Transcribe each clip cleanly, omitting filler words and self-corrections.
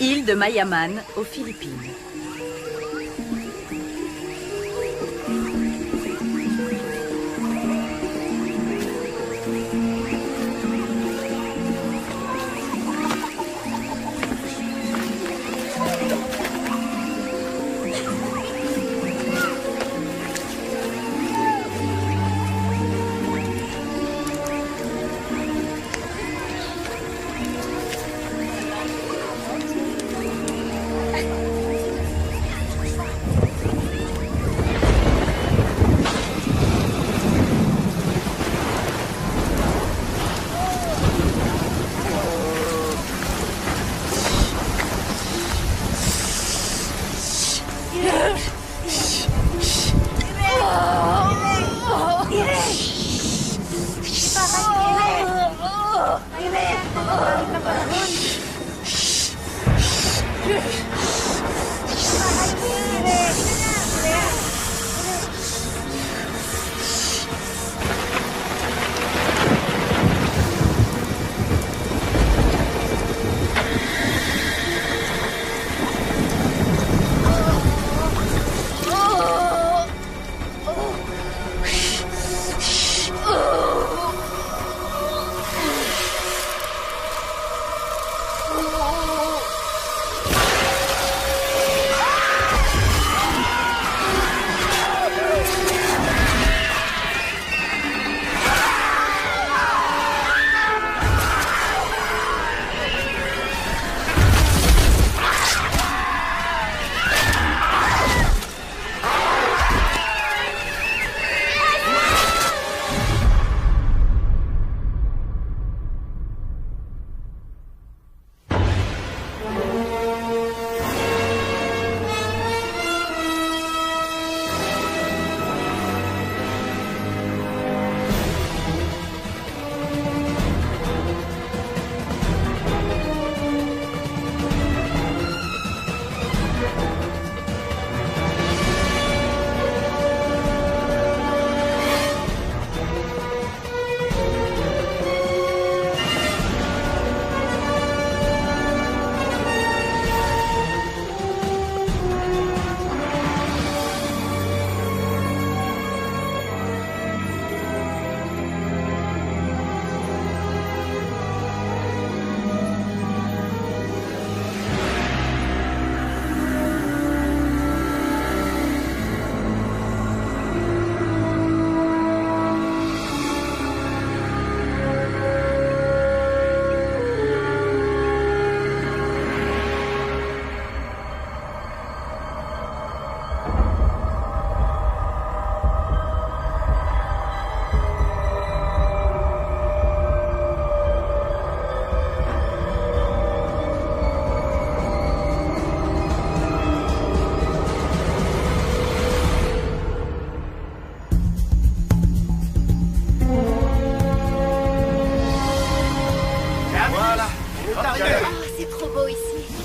Île de Mayaman, aux Philippines.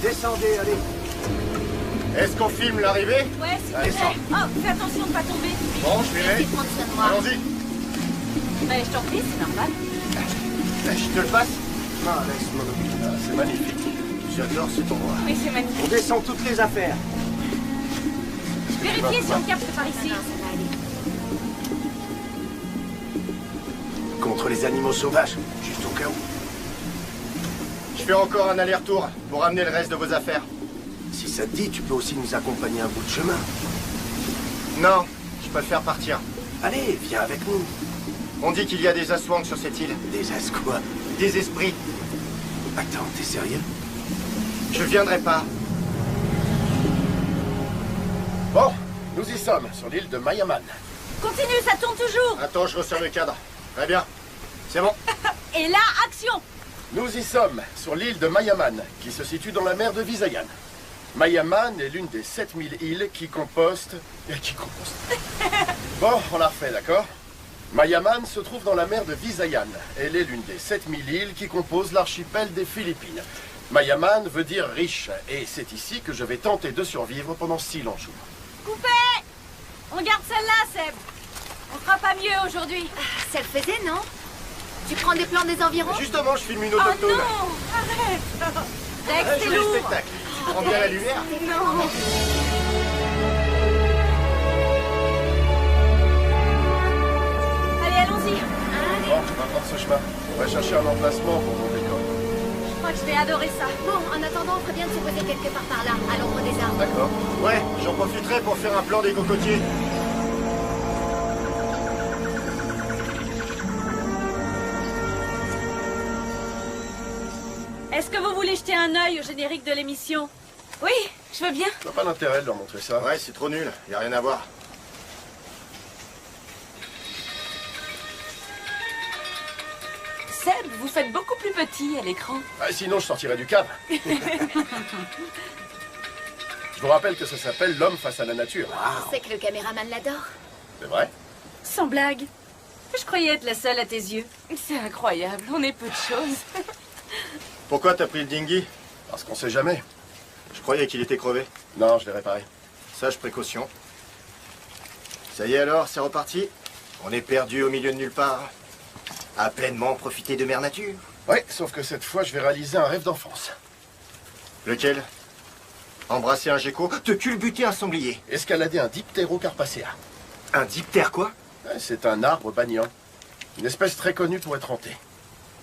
Descendez, allez. Est-ce qu'on filme l'arrivée? Ouais, s'il te plaît. Oh, fais attention de pas tomber. Bon, je verrai. Allons-y. Ben, je t'en prie, c'est normal. Je te le passe? Non, laisse-moi l'oublier. C'est magnifique. J'adore cet endroit. Oui, c'est magnifique. On descend toutes les affaires. Vérifiez si on capte par ici. Contre les animaux sauvages, juste au cas où. Je fais encore un aller-retour pour ramener le reste de vos affaires. Si ça te dit, tu peux aussi nous accompagner un bout de chemin. Non, je préfère partir. Allez, viens avec nous. On dit qu'il y a des aswangs sur cette île. Des as quoi? Des esprits. Attends, t'es sérieux? Je viendrai pas. Bon, nous y sommes, sur l'île de Mayaman. Continue, ça tourne toujours. Attends, je resserre le cadre. Très bien. C'est bon. Et là, action. Nous y sommes, sur l'île de Mayaman, qui se situe dans la mer de Visayan. Mayaman est l'une des 7000 îles qui compostent... Bon, on la refait, d'accord? Mayaman se trouve dans la mer de Visayan. Elle est l'une des 7000 îles qui composent l'archipel des Philippines. Mayaman veut dire riche, et c'est ici que je vais tenter de survivre pendant 6 longs jours. Coupé. On garde celle-là, Seb. On fera pas mieux aujourd'hui. Ça le faisait, non? Tu prends des plans des environs? Justement, je filme une Oh autochtone. non. Arrête. Dex, c'est Je vais le lourd. spectacle. prends bien la lumière. Non. Allez, allons-y. Bon, on va prendre ce chemin. On va chercher un emplacement pour mon décor. Je crois que je vais adorer ça. Bon, en attendant, on ferait bien de se poser quelque part par là, à l'ombre des arbres. D'accord. Ouais, j'en profiterai pour faire un plan des cocotiers. Est-ce que vous voulez jeter un œil au générique de l'émission? Oui, je veux bien. Je vois pas l'intérêt de leur montrer ça. Ouais, c'est trop nul. Y a rien à voir. Seb, vous faites beaucoup plus petit à l'écran. Ah, sinon, je sortirais du cadre. Je vous rappelle que ça s'appelle L'homme face à la nature. C'est que le caméraman l'adore. C'est vrai? Sans blague. Je croyais être la seule à tes yeux. C'est incroyable, on est peu de choses. Pourquoi t'as pris le dinghy? Parce qu'on sait jamais. Je croyais qu'il était crevé. Non, je l'ai réparé. Sage précaution. Ça y est alors, c'est reparti. On est perdu au milieu de nulle part. À pleinement profiter de mère nature. Oui, sauf que cette fois, je vais réaliser un rêve d'enfance. Lequel? Embrasser un gecko, te culbuter un sanglier. Escalader un diptérocarpacea. Un diptère quoi? Ouais, c'est un arbre banyan. Une espèce très connue pour être hantée.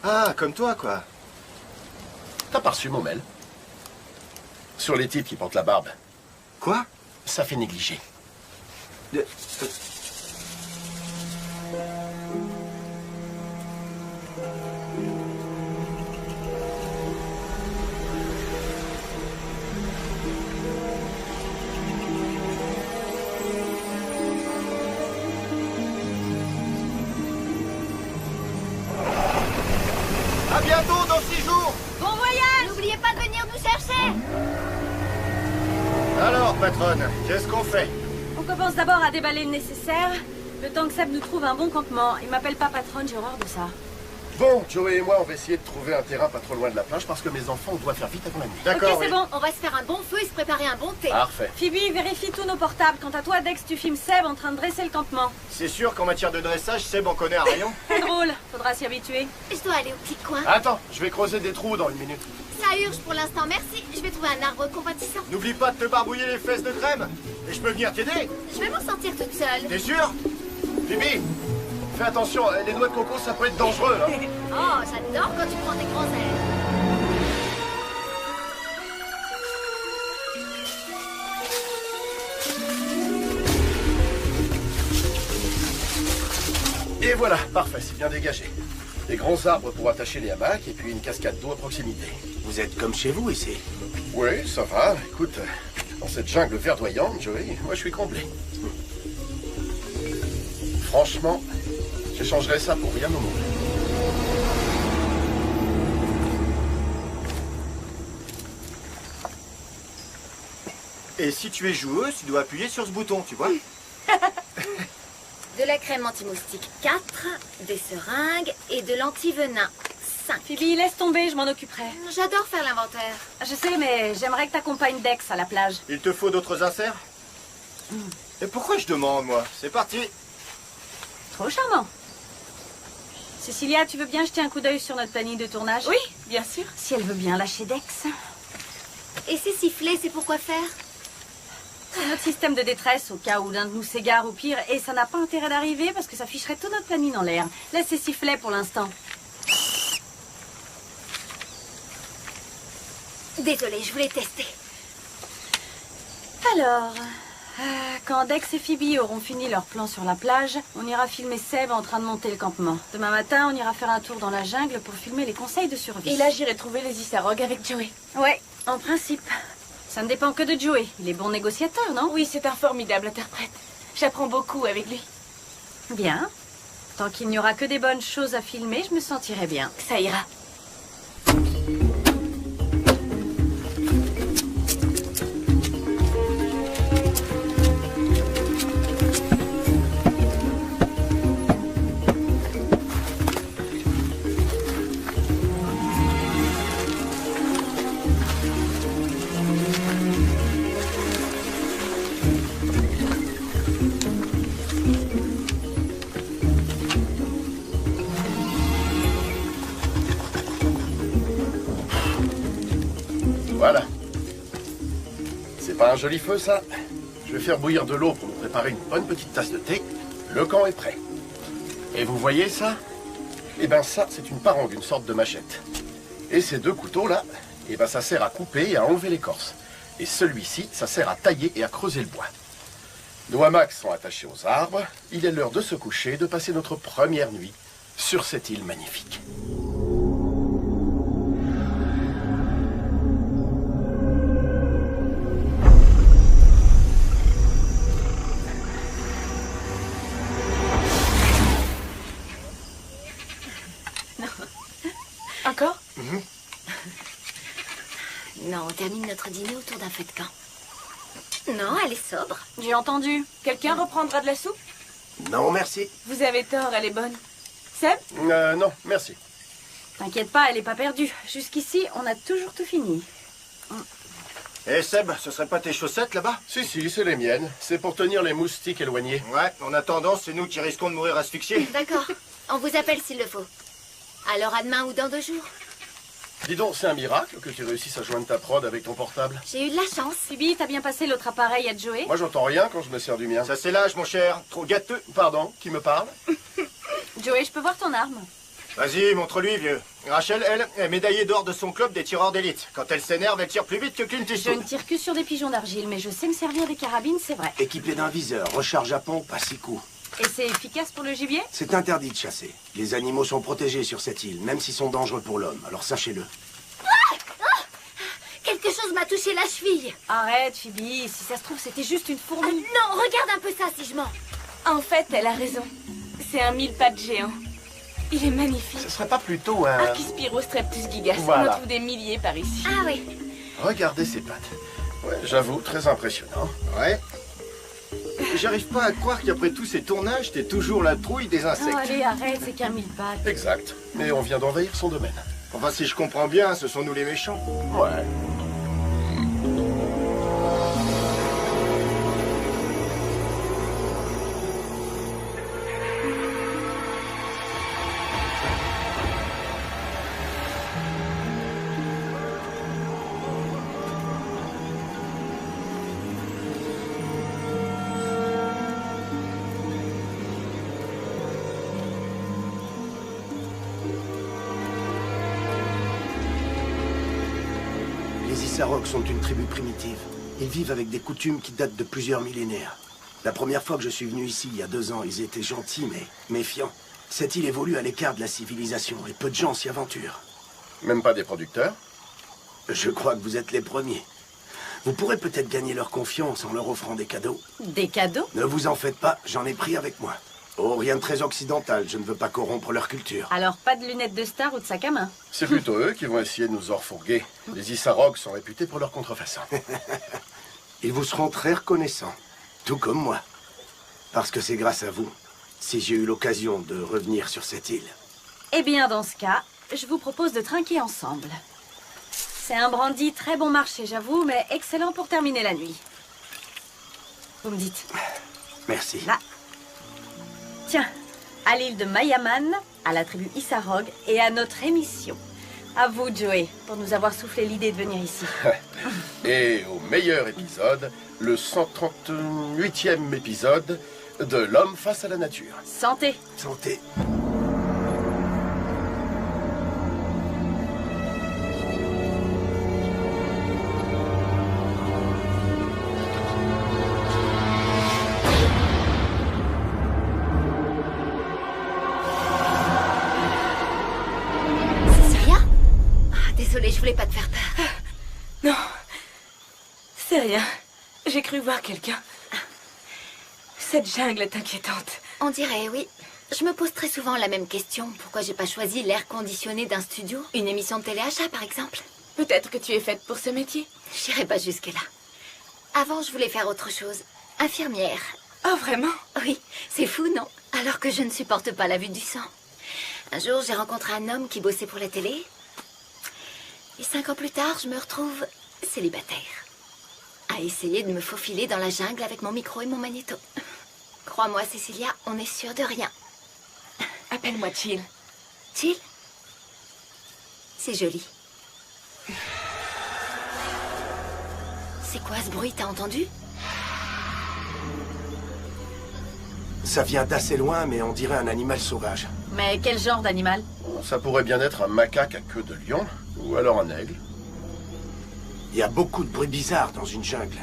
Ah, comme toi quoi. T'as pas reçu mon mail? Sur les types qui portent la barbe. Quoi? Ça fait négliger. À bientôt dans 6 jours! Bon voyage! N'oubliez pas de venir nous chercher. Alors, patronne, qu'est-ce qu'on fait? On commence d'abord à déballer le nécessaire. Le temps que Seb nous trouve un bon campement. Il m'appelle pas patronne, j'ai horreur de ça. Bon, Joey et moi, on va essayer de trouver un terrain pas trop loin de la plage parce que mes enfants, on doit faire vite avant la nuit. Ok, c'est bon. On va se faire un bon feu et se préparer un bon thé. Parfait. Phoebe, vérifie tous nos portables. Quant à toi, Dex, tu filmes Seb en train de dresser le campement. C'est sûr qu'en matière de dressage, Seb en connaît un rayon. C'est drôle, faudra s'y habituer. Je dois aller au petit coin. Attends, je vais creuser des trous dans 1 minute. Ça urge pour l'instant, merci. Je vais trouver un arbre compatissant. N'oublie pas de te barbouiller les fesses de crème. Et je peux venir t'aider. Je vais m'en sortir toute seule. T'es sûr? Phoebe, fais attention, les noix de coco, ça peut être dangereux, là. Oh, j'adore quand tu prends tes grands airs. Et voilà, parfait, c'est bien dégagé. Des grands arbres pour attacher les hamacs et puis une cascade d'eau à proximité. Vous êtes comme chez vous ici? Oui, ça va. Écoute, dans cette jungle verdoyante, Joey, moi je suis comblé. Franchement, j'échangerais ça pour rien au monde. Et si tu es joueuse, tu dois appuyer sur ce bouton, tu vois? De la crème anti-moustique 4, des seringues et de l'anti-venin 5. Phoebe, laisse tomber, je m'en occuperai. J'adore faire l'inventaire. Je sais, mais j'aimerais que t'accompagnes Dex à la plage. Il te faut d'autres inserts? Et pourquoi je demande, moi? C'est parti. Trop charmant. Cecilia, tu veux bien jeter un coup d'œil sur notre planning de tournage? Oui, bien sûr. Si elle veut bien lâcher Dex. Et ces sifflets, c'est pour quoi faire? C'est notre système de détresse au cas où l'un de nous s'égare ou pire, et ça n'a pas intérêt d'arriver parce que ça ficherait tout notre planning en l'air. Laisse ces sifflets pour l'instant. Désolée, je voulais tester. Alors, quand Dex et Phoebe auront fini leur plan sur la plage, on ira filmer Seb en train de monter le campement. Demain matin, on ira faire un tour dans la jungle pour filmer les conseils de survie. Et là, j'irai trouver les Issarogs avec Joey. Ouais, en principe. Ça ne dépend que de Joey. Il est bon négociateur, non? Oui, c'est un formidable interprète. J'apprends beaucoup avec lui. Bien. Tant qu'il n'y aura que des bonnes choses à filmer, je me sentirai bien. Ça ira. Voilà. Pas un joli feu, ça? Je vais faire bouillir de l'eau pour nous préparer une bonne petite tasse de thé. Le camp est prêt. Et vous voyez ça? Eh ben ça, c'est une parangue, une sorte de machette. Et ces deux couteaux-là, eh ben ça sert à couper et à enlever l'écorce. Et celui-ci, ça sert à tailler et à creuser le bois. Nos hamacs sont attachés aux arbres. Il est l'heure de se coucher, de passer notre première nuit sur cette île magnifique. Encore? Non, on termine notre dîner autour d'un feu de camp. Non, elle est sobre. J'ai entendu. Quelqu'un reprendra de la soupe? Non, merci. Vous avez tort, elle est bonne. Seb? Non, merci. T'inquiète pas, elle est pas perdue. Jusqu'ici, on a toujours tout fini. Eh Seb, ce serait pas tes chaussettes là-bas? Si, c'est les miennes. C'est pour tenir les moustiques éloignés. Ouais, en attendant, c'est nous qui risquons de mourir asphyxiés. D'accord. On vous appelle s'il le faut. Alors à demain ou dans 2 jours. Dis donc, c'est un miracle que tu réussisses à joindre ta prod avec ton portable. J'ai eu de la chance. Phoebe, t'as bien passé l'autre appareil à Joey? Moi, j'entends rien quand je me sers du mien. Ça, c'est l'âge, mon cher. Trop gâteux. Pardon, qui me parle? Joey, je peux voir ton arme? Vas-y, montre-lui, vieux. Rachel, elle, est médaillée d'or de son club des tireurs d'élite. Quand elle s'énerve, elle tire plus vite que Clint Je Eastwood. ne tire que sur des pigeons d'argile, mais je sais me servir des carabines, c'est vrai. Équipé d'un viseur, recharge à pompe à 6 coups. Et c'est efficace pour le gibier? C'est interdit de chasser. Les animaux sont protégés sur cette île, même s'ils sont dangereux pour l'homme, alors sachez-le. Quelque chose m'a touché la cheville. Arrête, Phoebe. Si ça se trouve, c'était juste une Ah, fourmi. non, regarde un peu ça si je mens. En fait, elle a raison. C'est un 1000 pattes géant. Il est magnifique. Ce serait pas plutôt un... Archispirostreptus gigas. Voilà. On en trouve des milliers par ici. Ah oui. Regardez ces pattes. Ouais, j'avoue, très impressionnant. Ouais. J'arrive pas à croire qu'après tous ces tournages, t'es toujours la trouille des insectes. Oh, allez, arrête, c'est qu'un 1000 pattes. Exact. Mais on vient d'envahir son domaine. Enfin, si je comprends bien, ce sont nous les méchants. Ouais. Les Issaroks sont une tribu primitive. Ils vivent avec des coutumes qui datent de plusieurs millénaires. La première fois que je suis venu ici, il y a 2 ans, ils étaient gentils, mais méfiants. Cette île évolue à l'écart de la civilisation, et peu de gens s'y aventurent. Même pas des producteurs? Je crois que vous êtes les premiers. Vous pourrez peut-être gagner leur confiance en leur offrant des cadeaux. Des cadeaux? Ne vous en faites pas, j'en ai pris avec moi. Oh, rien de très occidental, je ne veux pas corrompre leur culture. Alors, pas de lunettes de star ou de sac à main. C'est plutôt eux qui vont essayer de nous orfourguer. Les Issaroks sont réputés pour leur contrefaçon. Ils vous seront très reconnaissants, tout comme moi. Parce que c'est grâce à vous si j'ai eu l'occasion de revenir sur cette île. Eh bien, dans ce cas, je vous propose de trinquer ensemble. C'est un brandy très bon marché, j'avoue, mais excellent pour terminer la nuit. Vous me dites. Merci. Là. Tiens, à l'île de Mayaman, à la tribu Isarog et à notre émission. À vous, Joey, pour nous avoir soufflé l'idée de venir ici. Et au meilleur épisode, le 138e épisode de L'homme face à la nature. Santé! Santé. Cécilia? Ah, désolée, je voulais pas te faire peur. Non, c'est rien. J'ai cru voir quelqu'un. Cette jungle est inquiétante. On dirait, oui. Je me pose très souvent la même question. Pourquoi j'ai pas choisi l'air conditionné d'un studio? Une émission de téléachat, par exemple? Peut-être que tu es faite pour ce métier. J'irai pas jusque-là. Avant, je voulais faire autre chose. Infirmière. Oh, vraiment? Oui, c'est fou, non? Alors que je ne supporte pas la vue du sang. Un jour, j'ai rencontré un homme qui bossait pour la télé. Et 5 ans plus tard, je me retrouve célibataire. À essayer de me faufiler dans la jungle avec mon micro et mon magnéto. Crois-moi, Cécilia, on n'est sûr de rien. Appelle-moi Chill. Chill? C'est joli. C'est quoi ce bruit, t'as entendu? Ça vient d'assez loin, mais on dirait un animal sauvage. Mais quel genre d'animal? Ça pourrait bien être un macaque à queue de lion, ou alors un aigle. Il y a beaucoup de bruits bizarres dans une jungle.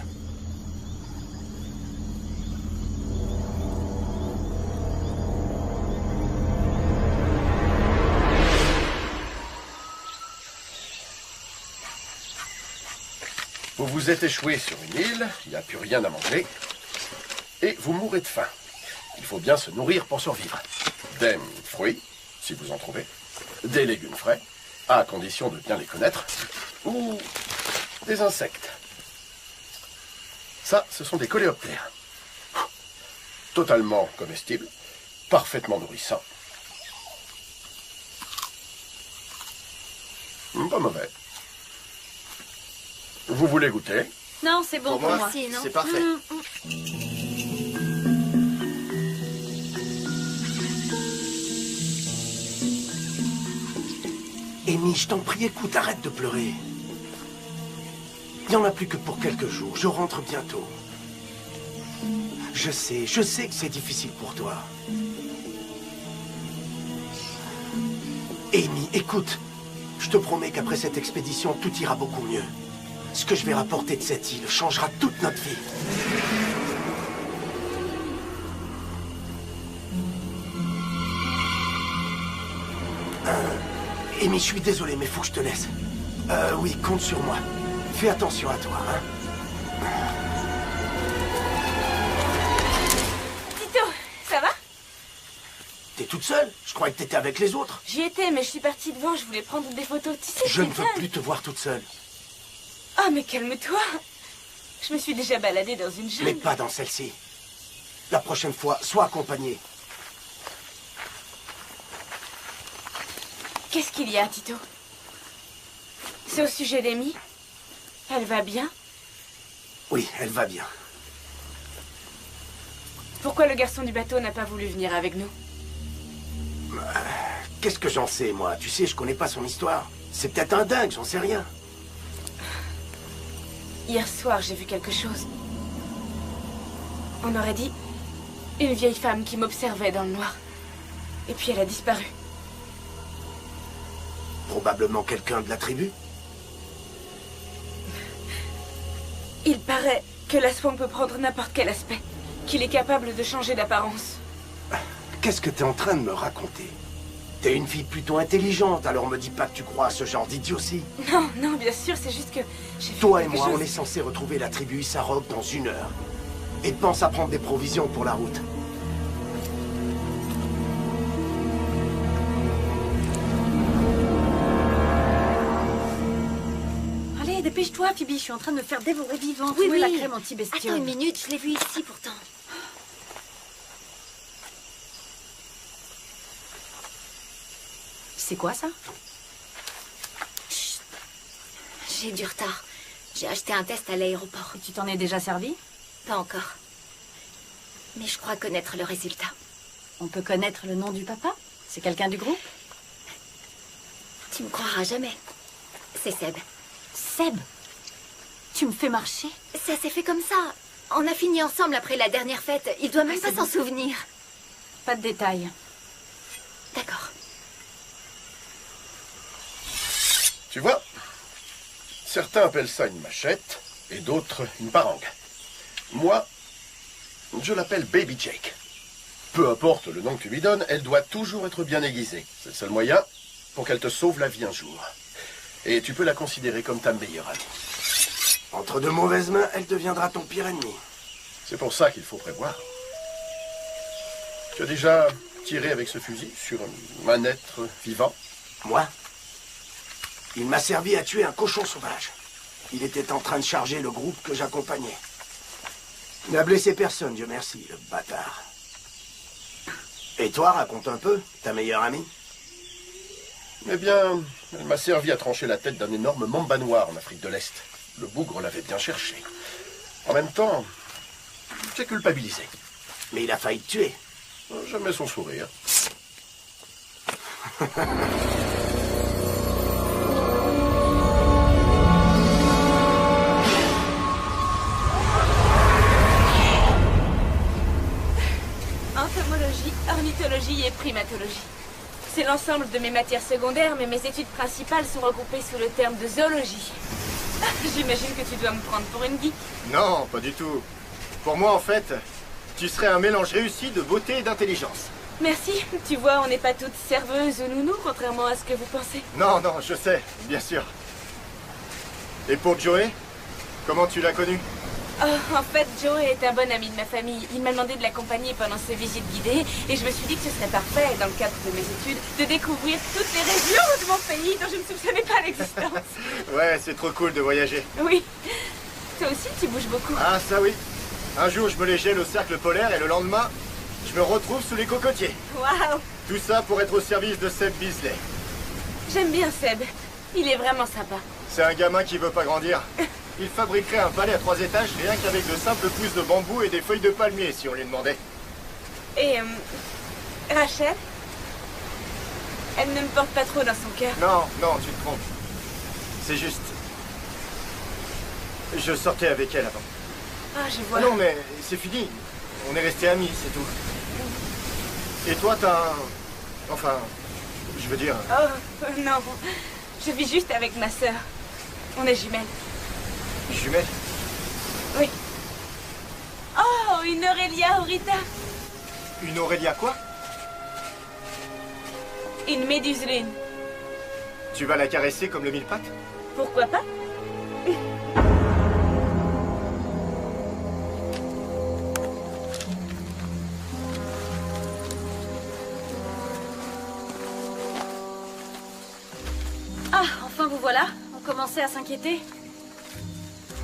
Vous vous êtes échoué sur une île, il n'y a plus rien à manger, et vous mourrez de faim. Il faut bien se nourrir pour survivre. Des fruits, si vous en trouvez, des légumes frais, à condition de bien les connaître, ou des insectes. Ça, ce sont des coléoptères. Totalement comestibles, parfaitement nourrissants. Pas mauvais. Vous voulez goûter? Non, c'est bon pour moi. Merci, non? C'est parfait. Amy, je t'en prie, écoute, arrête de pleurer. Il n'y en a plus que pour quelques jours. Je rentre bientôt. Je sais que c'est difficile pour toi. Amy, écoute. Je te promets qu'après cette expédition, tout ira beaucoup mieux. Ce que je vais rapporter de cette île changera toute notre vie. Amy, je suis désolé, mais faut que je te laisse. Oui, compte sur moi. Fais attention à toi, hein. Tito, ça va? T'es toute seule? Je croyais que t'étais avec les autres. J'y étais, mais je suis partie devant, je voulais prendre des photos. Tu sais, Je ne c'est veux bien. plus te voir toute seule. Oh, mais calme-toi. Je me suis déjà baladée dans une jungle. Mais pas dans celle-ci. La prochaine fois, sois accompagnée. Qu'est-ce qu'il y a, Tito? C'est au sujet d'Amy? Elle va bien? Oui, elle va bien. Pourquoi le garçon du bateau n'a pas voulu venir avec nous? Qu'est-ce que j'en sais, moi? Tu sais, je connais pas son histoire. C'est peut-être un dingue, j'en sais rien. Hier soir, j'ai vu quelque chose. On aurait dit une vieille femme qui m'observait dans le noir. Et puis elle a disparu. Probablement quelqu'un de la tribu. Il paraît que la swamp peut prendre n'importe quel aspect. Qu'il est capable de changer d'apparence. Qu'est-ce que t'es en train de me raconter? T'es une fille plutôt intelligente, alors me dis pas que tu crois à ce genre d'idiotie. Non, non, bien sûr, c'est juste que j'ai fait Toi et quelque moi, chose. on est censé retrouver la tribu Isarok dans 1 heure. Et pense à prendre des provisions pour la route. Allez, dépêche-toi, Phoebe, je suis en train de me faire dévorer vivante. Oui, Où est la oui. crème anti-bestiole? Attends une minute, je l'ai vu ici pourtant. C'est quoi ça? Chut. J'ai du retard. J'ai acheté un test à l'aéroport. Tu t'en es déjà servi? Pas encore. Mais je crois connaître le résultat. On peut connaître le nom du papa? C'est quelqu'un du groupe? Tu me croiras jamais. C'est Seb. Seb? Tu me fais marcher? Ça s'est fait comme ça. On a fini ensemble après la dernière fête. Il doit même pas s'en souvenir. Pas de détails. D'accord. Tu vois, certains appellent ça une machette et d'autres une parangue. Moi, je l'appelle Baby Jake. Peu importe le nom que tu lui donnes, elle doit toujours être bien aiguisée. C'est le seul moyen pour qu'elle te sauve la vie un jour. Et tu peux la considérer comme ta meilleure amie. Entre de mauvaises mains, elle deviendra ton pire ennemi. C'est pour ça qu'il faut prévoir. Tu as déjà tiré avec ce fusil sur un être vivant? Moi? Il m'a servi à tuer un cochon sauvage. Il était en train de charger le groupe que j'accompagnais. Il n'a blessé personne, Dieu merci, le bâtard. Et toi, raconte un peu, ta meilleure amie? Eh bien, elle m'a servi à trancher la tête d'un énorme mamba noir en Afrique de l'Est. Le bougre l'avait bien cherché. En même temps, j'ai culpabilisé. Mais il a failli te tuer. Jamais son sourire. primatologie. C'est l'ensemble de mes matières secondaires, mais mes études principales sont regroupées sous le terme de zoologie. J'imagine que tu dois me prendre pour une geek. Non, pas du tout. Pour moi, en fait, tu serais un mélange réussi de beauté et d'intelligence. Merci. Tu vois, on n'est pas toutes serveuses ou nounous, contrairement à ce que vous pensez. Non, non, je sais, bien sûr. Et pour Joey, comment tu l'as connu? Oh, en fait, Joey est un bon ami de ma famille. Il m'a demandé de l'accompagner pendant ses visites guidées, et je me suis dit que ce serait parfait, dans le cadre de mes études, de découvrir toutes les régions de mon pays dont je ne soupçonnais pas l'existence. Ouais, c'est trop cool de voyager. Oui. Toi aussi, tu bouges beaucoup. Ah, ça oui. Un jour, je me les gèle au cercle polaire, et le lendemain, je me retrouve sous les cocotiers. Waouh. Tout ça pour être au service de Seb Beasley. J'aime bien Seb. Il est vraiment sympa. C'est un gamin qui veut pas grandir. Il fabriquerait un palais à 3 étages rien qu'avec de simples pousses de bambou et des feuilles de palmier si on lui demandait. Et, Rachel? Elle ne me porte pas trop dans son cœur. Non, non, tu te trompes. C'est juste... Je sortais avec elle avant. Ah, je vois. Ah non, mais c'est fini. On est restés amis, c'est tout. Et toi, t'as un... Enfin, je veux dire... Oh, non. Je vis juste avec ma sœur. On est jumelles. Jumelle? Oui. Oh, une Aurélia Aurita. Une Aurélia quoi? Une méduse lune. Tu vas la caresser comme le mille-pattes? Pourquoi pas? Ah, enfin vous voilà. On commençait à s'inquiéter.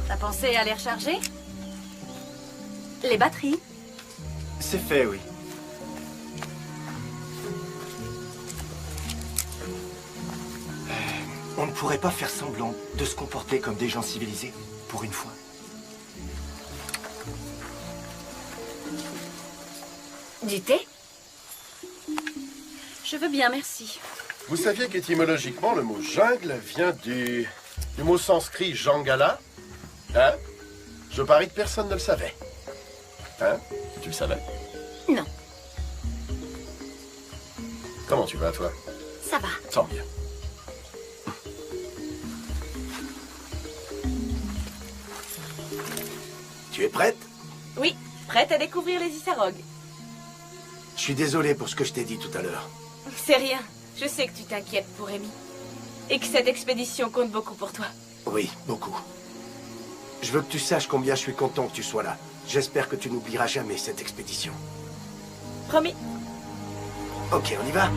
T'as pensé à les recharger? Les batteries? C'est fait, oui. On ne pourrait pas faire semblant de se comporter comme des gens civilisés, pour une fois. Du thé? Je veux bien, merci. Vous saviez qu'étymologiquement, le mot jungle vient du mot sanskrit jangala? Hein? Je parie que personne ne le savait. Hein? Tu le savais? Non, Comment tu vas, toi? ça va. Tant mieux. Tu es prête? Oui, prête à découvrir les Issarogs. Je suis désolé pour ce que je t'ai dit tout à l'heure. C'est rien. Je sais que tu t'inquiètes pour Amy. Et que cette expédition compte beaucoup pour toi. Oui, beaucoup. Je veux que tu saches combien je suis content que tu sois là. J'espère que tu n'oublieras jamais cette expédition. Promis. Ok, on y va?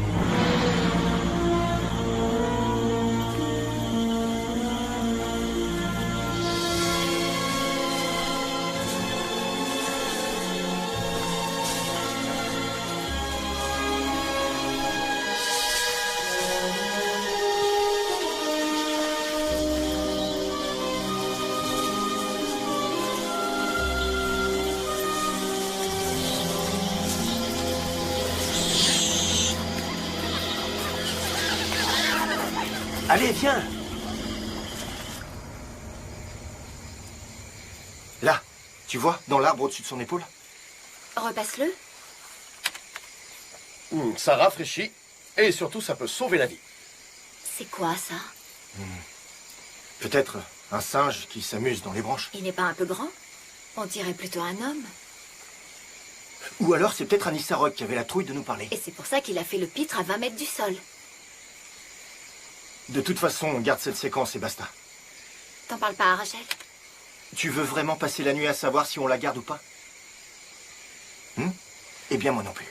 Allez, viens! Là, tu vois, dans l'arbre au-dessus de son épaule? Repasse-le. Ça rafraîchit et surtout, ça peut sauver la vie. C'est quoi, ça? Peut-être un singe qui s'amuse dans les branches. Il n'est pas un peu grand? On dirait plutôt un homme. Ou alors c'est peut-être un Isarog qui avait la trouille de nous parler. Et c'est pour ça qu'il a fait le pitre à 20 mètres du sol. De toute façon, on garde cette séquence et basta. T'en parles pas à Rachel? Tu veux vraiment passer la nuit à savoir si on la garde ou pas? Eh bien, moi non plus.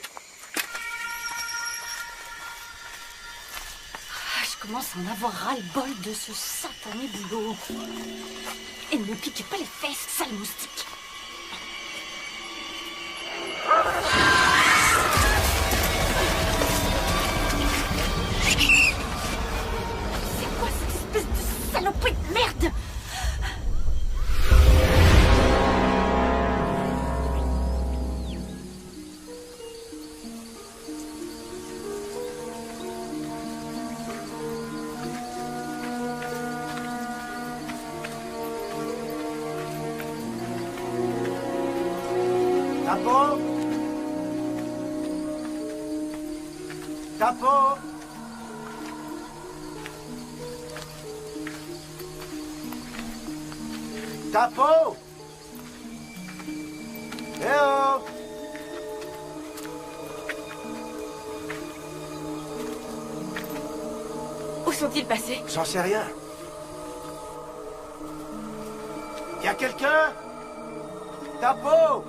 Ah, je commence à en avoir ras-le-bol de ce satané boulot. Et ne me piquez pas les fesses, sale moustique. C'est quoi cette espèce de saloperie de merde? Tapo! Tapo! Tapo! Eh oh! Où sont-ils passés? J'en sais rien. Y a quelqu'un? Tapo!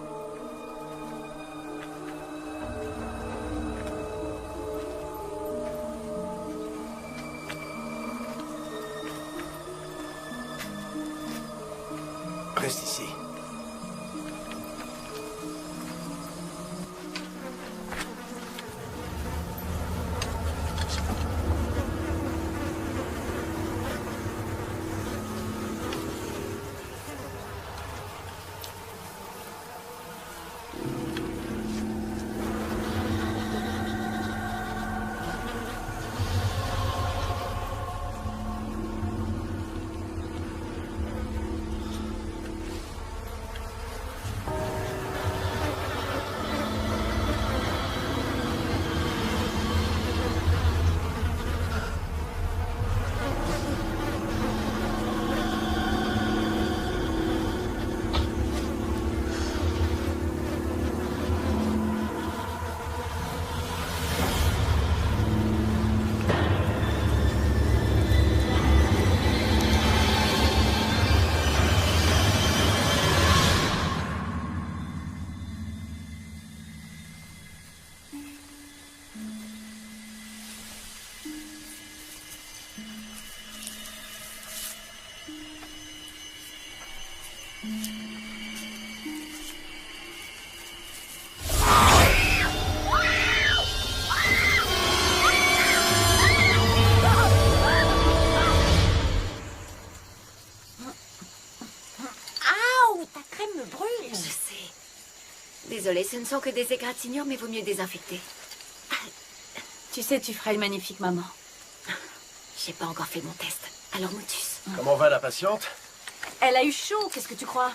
Reste ici. Désolée, ce ne sont que des égratignures, mais vaut mieux désinfecter. Tu sais, tu feras une magnifique maman. J'ai pas encore fait mon test. Alors, Motus. Comment va la patiente? Elle a eu chaud, qu'est-ce que tu crois?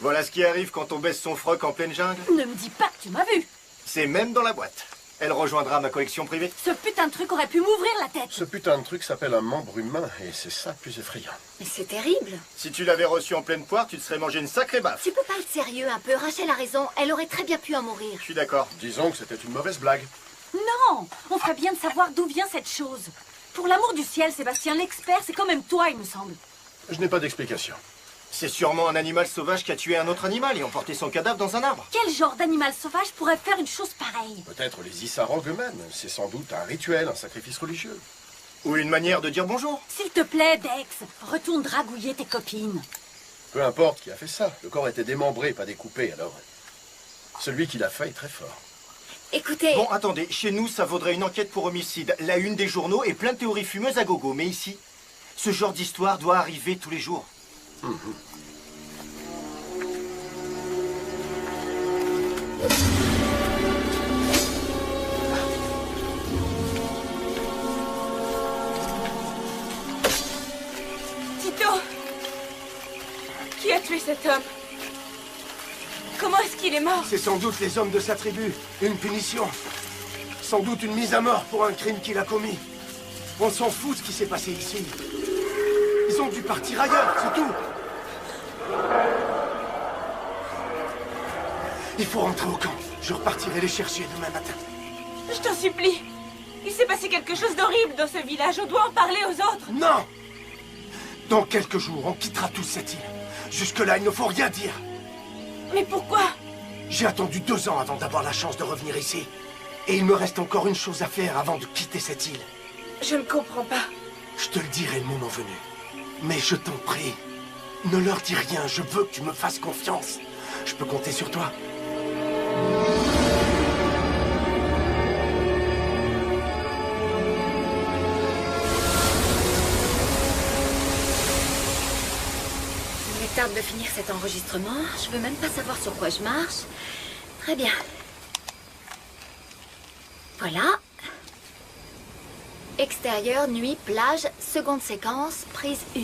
Voilà ce qui arrive quand on baisse son froc en pleine jungle. Ne me dis pas que tu m'as vu. C'est même dans la boîte. Elle rejoindra ma collection privée. Ce putain de truc aurait pu m'ouvrir la tête. Ce putain de truc s'appelle un membre humain, et c'est ça le plus effrayant. Mais c'est terrible. Si tu l'avais reçu en pleine poire, tu te serais mangé une sacrée baffe. Tu peux pas être sérieux un peu. Rachel a raison. Elle aurait très bien pu en mourir. Je suis d'accord. Disons que c'était une mauvaise blague. Non, on ferait bien de savoir d'où vient cette chose. Pour l'amour du ciel, Sébastien, l'expert, c'est quand même toi, il me semble. Je n'ai pas d'explication. C'est sûrement un animal sauvage qui a tué un autre animal et emporté son cadavre dans un arbre. Quel genre d'animal sauvage pourrait faire une chose pareille? Peut-être les Issarogs eux-mêmes. C'est sans doute un rituel, un sacrifice religieux. Ou une manière de dire bonjour. S'il te plaît, Dex, retourne dragouiller tes copines. Peu importe qui a fait ça. Le corps était démembré, pas découpé, alors... Celui qui l'a fait est très fort. Écoutez... Bon, attendez, chez nous, ça vaudrait une enquête pour homicide. La une des journaux et plein de théories fumeuses à gogo. Mais ici, ce genre d'histoire doit arriver tous les jours. Tito! Qui a tué cet homme? Comment est-ce qu'il est mort? C'est sans doute les hommes de sa tribu. Une punition. Sans doute une mise à mort pour un crime qu'il a commis. On s'en fout de ce qui s'est passé ici. Ils ont dû partir ailleurs, c'est tout. Il faut rentrer au camp. Je repartirai les chercher demain matin. Je t'en supplie. Il s'est passé quelque chose d'horrible dans ce village. On doit en parler aux autres. Non! Dans quelques jours, on quittera tous cette île. Jusque-là, il ne faut rien dire. Mais pourquoi? J'ai attendu 2 ans avant d'avoir la chance de revenir ici. Et il me reste encore une chose à faire avant de quitter cette île. Je ne comprends pas. Je te le dirai le moment venu. Mais je t'en prie, ne leur dis rien. Je veux que tu me fasses confiance. Je peux compter sur toi. Il me tarde de finir cet enregistrement. Je veux même pas savoir sur quoi je marche. Très bien. Voilà. Extérieur, nuit, plage, seconde séquence, prise 1.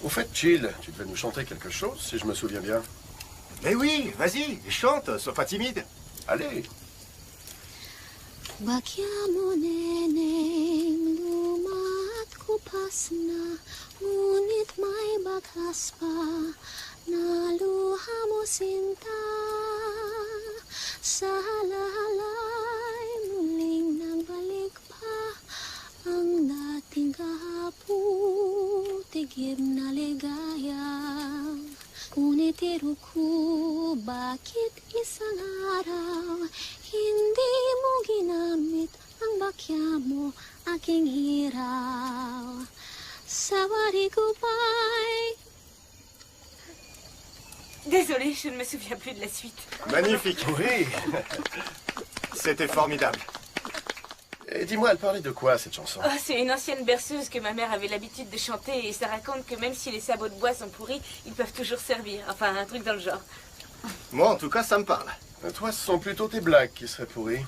Au fait, Jill, tu devais nous chanter quelque chose, si je me souviens bien. Mais oui, vas-y, chante, sois pas timide. Allez. Bagyamo neneng lumat kupas na, ngunit may bakas pa na luha mo sinta. Sa halalay muling nagbalik pa ang dating kahapon, tigib na ligaya. Ngunit iruko, bakit isang araw hindi mo ginamit ang bakya mo, aking hiraw. Sawari goodbye. Désolée, je ne me souviens plus de la suite. Magnifique. Oui. C'était formidable. Et dis-moi, elle parlait de quoi, cette chanson? Oh, c'est une ancienne berceuse que ma mère avait l'habitude de chanter et ça raconte que même si les sabots de bois sont pourris, ils peuvent toujours servir. Enfin, un truc dans le genre. Moi, en tout cas, ça me parle. Toi, ce sont plutôt tes blagues qui seraient pourries.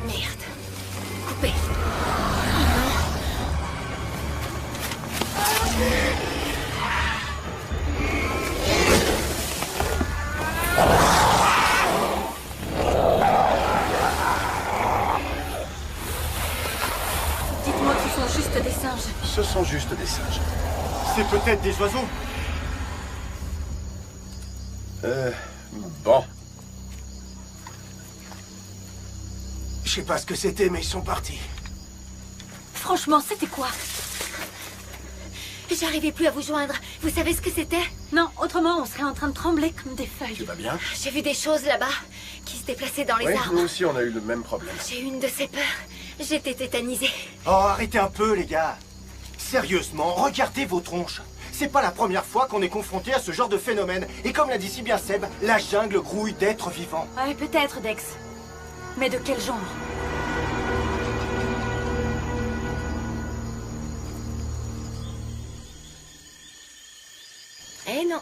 Merde. Coupé. Dites-moi que ce sont juste des singes. Ce sont juste des singes. C'est peut-être des oiseaux. Bon. Je sais pas ce que c'était, mais ils sont partis. Franchement, c'était quoi? J'arrivais plus à vous joindre. Vous savez ce que c'était? Non, autrement, on serait en train de trembler comme des Tu feuilles. vas bien? J'ai vu des choses là-bas qui se déplaçaient dans les Oui, arbres. nous aussi, on a eu le même problème. J'ai eu une de ces peurs. J'étais tétanisée. Oh, arrêtez un peu, les gars. Sérieusement, regardez vos tronches. C'est pas la première fois qu'on est confronté à ce genre de phénomène. Et comme l'a dit si bien Seb, la jungle grouille d'êtres vivants. Ouais, peut-être, Dex. Mais de quel genre? Eh non.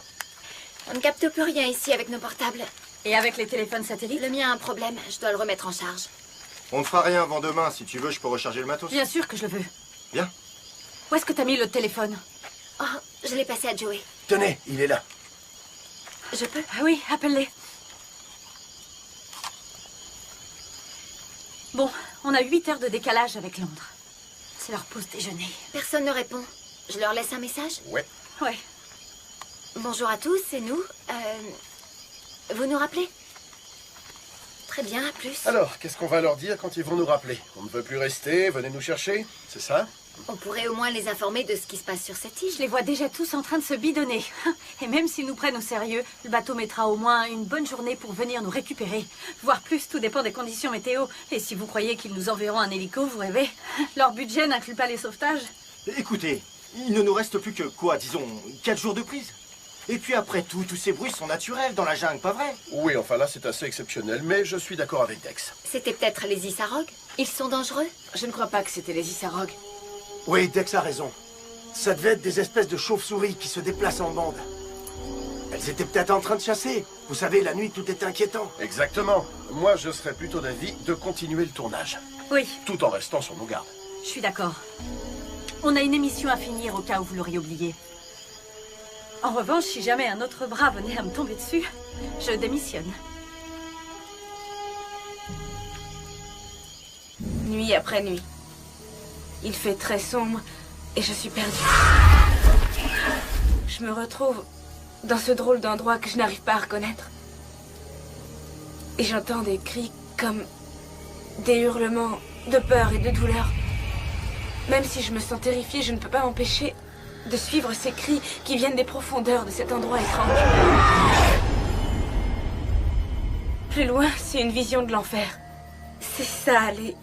On ne capte plus rien ici avec nos portables. Et avec les téléphones satellites? Le mien a un problème. Je dois le remettre en charge. On ne fera rien avant demain. Si tu veux, je peux recharger le matos. Bien sûr que je le veux. Bien. Où est-ce que t'as mis le téléphone? Oh, je l'ai passé à Joey. Tenez, il est là. Je peux? Ah oui, appelle-les. Bon, on a 8 heures de décalage avec Londres. C'est leur pause déjeuner. Personne ne répond. Je leur laisse un message? Ouais. Ouais. Bonjour à tous, c'est nous. Vous nous rappelez? Très bien, à plus. Alors, qu'est-ce qu'on va leur dire quand ils vont nous rappeler? On ne veut plus rester, venez nous chercher, c'est ça? On pourrait au moins les informer de ce qui se passe sur cette île. Je les vois déjà tous en train de se bidonner. Et même s'ils nous prennent au sérieux, le bateau mettra au moins une bonne journée pour venir nous récupérer. Voire plus, tout dépend des conditions météo. Et si vous croyez qu'ils nous enverront un hélico, vous rêvez. Leur budget n'inclut pas les sauvetages. Écoutez, il ne nous reste plus que, quoi, disons, 4 jours de prise. Et puis après tout, tous ces bruits sont naturels dans la jungle, pas vrai? Oui, enfin là, c'est assez exceptionnel, mais je suis d'accord avec Dex. C'était peut-être les Issarogs? Ils sont dangereux? Je ne crois pas que c'était les Issarogs. Oui, Dex a raison. Ça devait être des espèces de chauves-souris qui se déplacent en bande. Elles étaient peut-être en train de chasser. Vous savez, la nuit, tout est inquiétant. Exactement. Moi, je serais plutôt d'avis de continuer le tournage, Oui, tout en restant sur nos gardes. je suis d'accord. On a une émission à finir au cas où vous l'auriez oublié. En revanche, si jamais un autre bras venait à me tomber dessus, je démissionne. Nuit après nuit. Il fait très sombre et je suis perdue. Je me retrouve dans ce drôle d'endroit que je n'arrive pas à reconnaître. Et j'entends des cris comme des hurlements de peur et de douleur. Même si je me sens terrifiée, je ne peux pas m'empêcher de suivre ces cris qui viennent des profondeurs de cet endroit étrange. Plus loin, c'est une vision de l'enfer. C'est sale et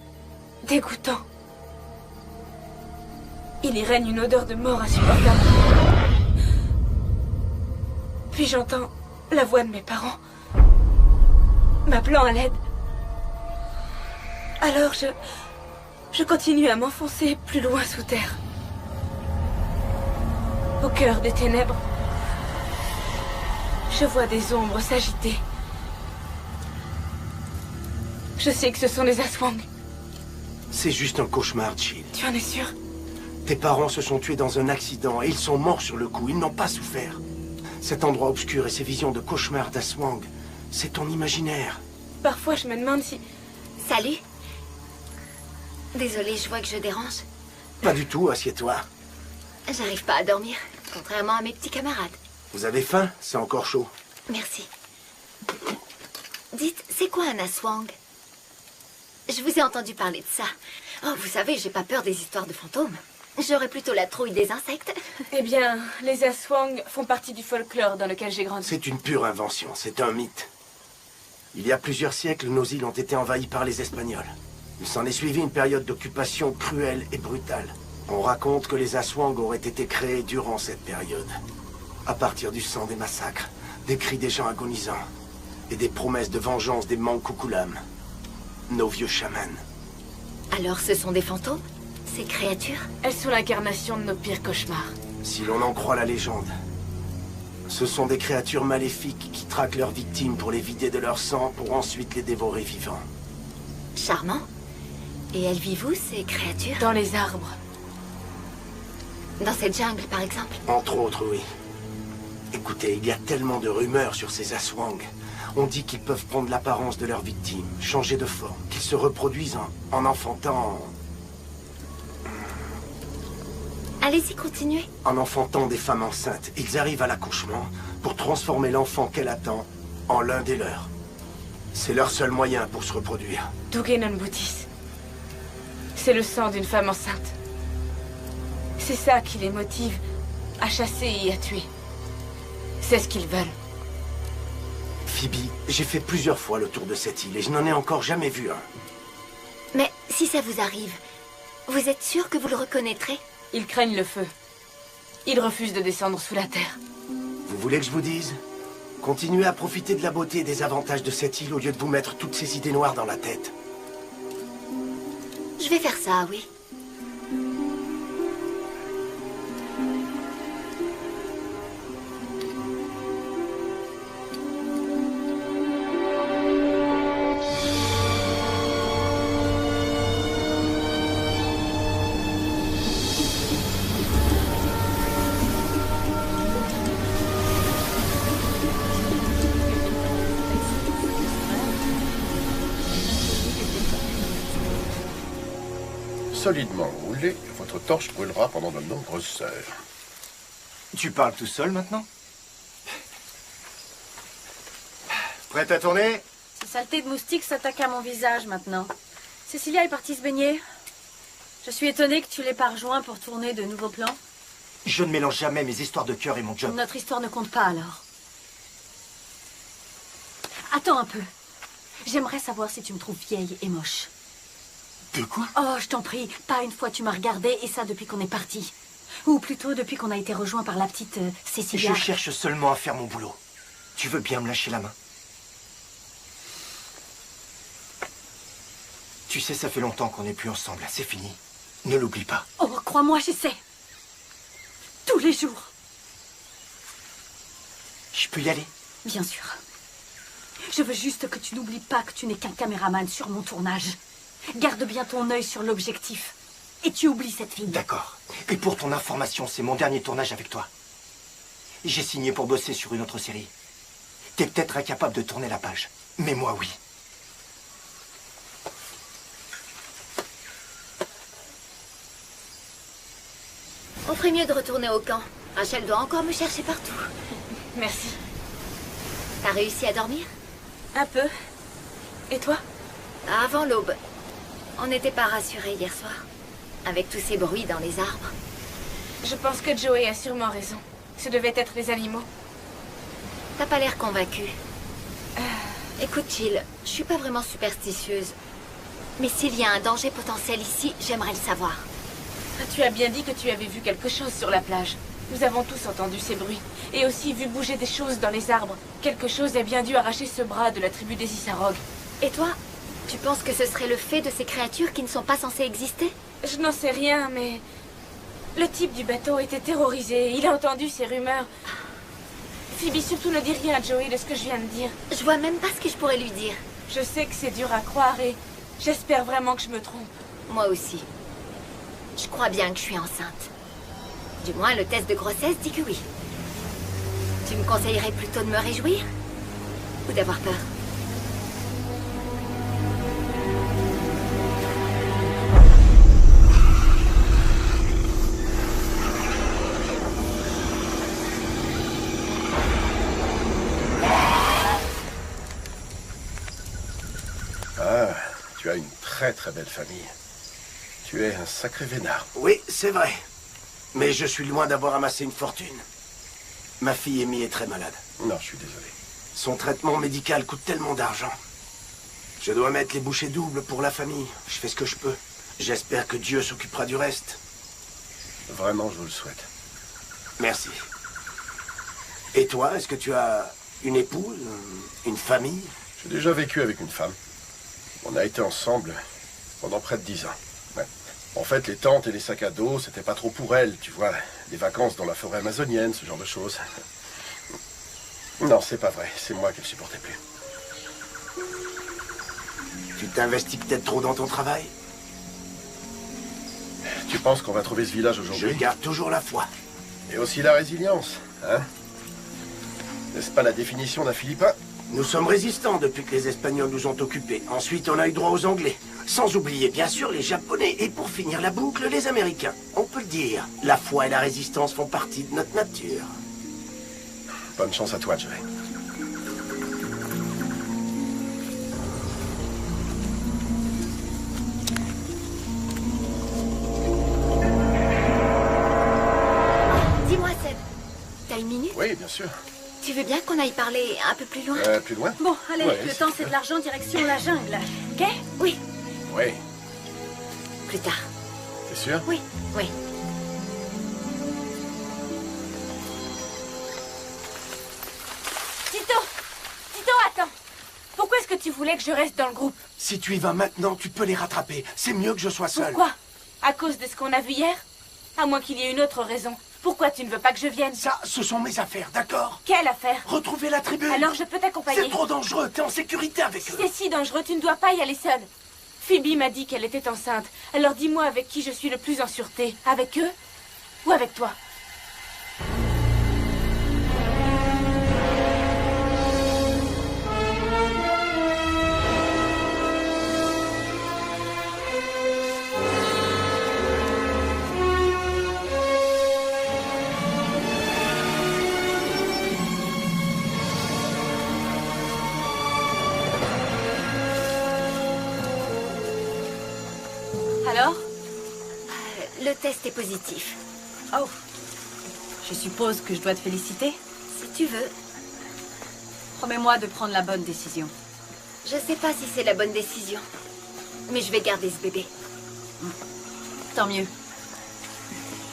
dégoûtant. Il y règne une odeur de mort insupportable. Puis j'entends la voix de mes parents, m'appelant à l'aide. Alors je continue à m'enfoncer plus loin sous terre. Au cœur des ténèbres, je vois des ombres s'agiter. Je sais que ce sont les Aswang. C'est juste un cauchemar, Jill. Tu en es sûr? Tes parents se sont tués dans un accident et ils sont morts sur le coup. Ils n'ont pas souffert. Cet endroit obscur et ces visions de cauchemar d'Aswang, c'est ton imaginaire. Parfois, je me demande si... Salut. Désolée, je vois que je dérange. Pas du tout, assieds-toi. J'arrive pas à dormir, contrairement à mes petits camarades. Vous avez faim? C'est encore chaud. Merci. Dites, c'est quoi un Aswang? Je vous ai entendu parler de ça. Oh, vous savez, j'ai pas peur des histoires de fantômes. J'aurais plutôt la trouille des insectes. Eh bien, les Aswang font partie du folklore dans lequel j'ai grandi. C'est une pure invention, c'est un mythe. Il y a plusieurs siècles, nos îles ont été envahies par les Espagnols. Il s'en est suivi une période d'occupation cruelle et brutale. On raconte que les Aswang auraient été créés durant cette période. À partir du sang des massacres, des cris des gens agonisants et des promesses de vengeance des Mangkukulam, nos vieux chamans. Alors ce sont des fantômes? Ces créatures? Elles sont l'incarnation de nos pires cauchemars. Si l'on en croit la légende, ce sont des créatures maléfiques qui traquent leurs victimes pour les vider de leur sang pour ensuite les dévorer vivants. Charmant. Et elles vivent où, ces créatures? Dans les arbres. Dans cette jungle, par exemple? Entre autres, oui. Écoutez, il y a tellement de rumeurs sur ces Aswang. On dit qu'ils peuvent prendre l'apparence de leurs victimes, changer de forme, qu'ils se reproduisent en enfantant... Allez-y, continuez. En enfantant des femmes enceintes. Ils arrivent à l'accouchement pour transformer l'enfant qu'elle attend en l'un des leurs. C'est leur seul moyen pour se reproduire. Dugenonbutis. C'est le sang d'une femme enceinte. C'est ça qui les motive à chasser et à tuer. C'est ce qu'ils veulent. Phoebe, j'ai fait plusieurs fois le tour de cette île et je n'en ai encore jamais vu un. Mais si ça vous arrive, vous êtes sûr que vous le reconnaîtrez? Ils craignent le feu. Ils refusent de descendre sous la terre. Vous voulez que je vous dise? Continuez à profiter de la beauté et des avantages de cette île au lieu de vous mettre toutes ces idées noires dans la tête. Je vais faire ça, oui. Solidement roulé, votre torche brûlera pendant de nombreuses heures. Tu parles tout seul maintenant? Prête à tourner? Ces saletés de moustiques s'attaquent à mon visage maintenant. Cecilia est partie se baigner. Je suis étonnée que tu l'aies pas rejoint pour tourner de nouveaux plans. Je ne mélange jamais mes histoires de cœur et mon job. Notre histoire ne compte pas alors. Attends un peu. J'aimerais savoir si tu me trouves vieille et moche. De quoi? Oh, je t'en prie, pas une fois tu m'as regardé, et ça depuis qu'on est parti. Ou plutôt depuis qu'on a été rejoint par la petite Cecilia. Je cherche seulement à faire mon boulot. Tu veux bien me lâcher la main? Tu sais, ça fait longtemps qu'on n'est plus ensemble. C'est fini. Ne l'oublie pas. Oh, crois-moi, j'essaie. Tous les jours. Je peux y aller? Bien sûr. Je veux juste que tu n'oublies pas que tu n'es qu'un caméraman sur mon tournage. Garde bien ton œil sur l'objectif. Et tu oublies cette fille. D'accord. Et pour ton information, c'est mon dernier tournage avec toi. J'ai signé pour bosser sur une autre série. T'es peut-être incapable de tourner la page. Mais moi, oui. On ferait mieux de retourner au camp. Rachel doit encore me chercher partout. Merci. T'as réussi à dormir? Un peu. Et toi? Avant l'aube. On n'était pas rassurés hier soir. Avec tous ces bruits dans les arbres. Je pense que Joey a sûrement raison. Ce devaient être les animaux. T'as pas l'air convaincu. Écoute, Jill, je suis pas vraiment superstitieuse. Mais s'il y a un danger potentiel ici, j'aimerais le savoir. Tu as bien dit que tu avais vu quelque chose sur la plage. Nous avons tous entendu ces bruits. Et aussi vu bouger des choses dans les arbres. Quelque chose a bien dû arracher ce bras de la tribu des Isarog. Et toi, Tu penses que ce serait le fait de ces créatures qui ne sont pas censées exister? Je n'en sais rien, mais... Le type du bateau était terrorisé. Il a entendu ces rumeurs. Phoebe, surtout ne dis rien à Joey de ce que je viens de dire. Je vois même pas ce que je pourrais lui dire. Je sais que c'est dur à croire et j'espère vraiment que je me trompe. Moi aussi. Je crois bien que je suis enceinte. Du moins, le test de grossesse dit que oui. Tu me conseillerais plutôt de me réjouir? Ou d'avoir peur? Ah, tu as une très très belle famille. Tu es un sacré vénard. Oui, c'est vrai. Mais je suis loin d'avoir amassé une fortune. Ma fille Amy est très malade. Non, je suis désolé. Son traitement médical coûte tellement d'argent. Je dois mettre les bouchées doubles pour la famille. Je fais ce que je peux. J'espère que Dieu s'occupera du reste. Vraiment, je vous le souhaite. Merci. Et toi, est-ce que tu as une épouse, une famille? J'ai déjà vécu avec une femme. On a été ensemble pendant près de 10 ans. Ouais. En fait, les tentes et les sacs à dos, c'était pas trop pour elle, tu vois. Les vacances dans la forêt amazonienne, ce genre de choses. Non, c'est pas vrai. C'est moi qui ne supportais plus. Tu t'investis peut-être trop dans ton travail? Tu penses qu'on va trouver ce village Je aujourd'hui? garde toujours la foi. Et aussi la résilience, hein? N'est-ce pas la définition d'un Philippin? Nous sommes résistants depuis que les Espagnols nous ont occupés. Ensuite, on a eu droit aux Anglais. Sans oublier, bien sûr, les Japonais. Et pour finir la boucle, les Américains. On peut le dire. La foi et la résistance font partie de notre nature. Bonne chance à toi, Joey. Dis-moi, Seb, t'as une minute? Oui, bien sûr. Tu veux bien qu'on aille parler un peu plus loin? Plus loin? Bon, allez, Ouais, le si temps tu c'est veux. de l'argent direction la jungle. Ok? Oui, Oui, plus tard. c'est sûr? Oui, oui. Tito! Tito, attends! Pourquoi est-ce que tu voulais que je reste dans le groupe? Si tu y vas maintenant, tu peux les rattraper. C'est mieux que je sois seul. Pourquoi? À cause de ce qu'on a vu hier? À moins qu'il y ait une autre raison. Pourquoi tu ne veux pas que je vienne? Ça, ce sont mes affaires, d'accord? Quelle affaire? Retrouver la tribu. Alors je peux t'accompagner. C'est trop dangereux. T'es en sécurité avec eux. C'est si dangereux, tu ne dois pas y aller seule. Phoebe m'a dit qu'elle était enceinte. Alors dis-moi avec qui je suis le plus en sûreté. Avec eux ou avec toi? Alors? Le test est positif. Oh. Je suppose que je dois te féliciter. Si tu veux. Promets-moi de prendre la bonne décision. Je sais pas si c'est la bonne décision. Mais je vais garder ce bébé. Tant mieux.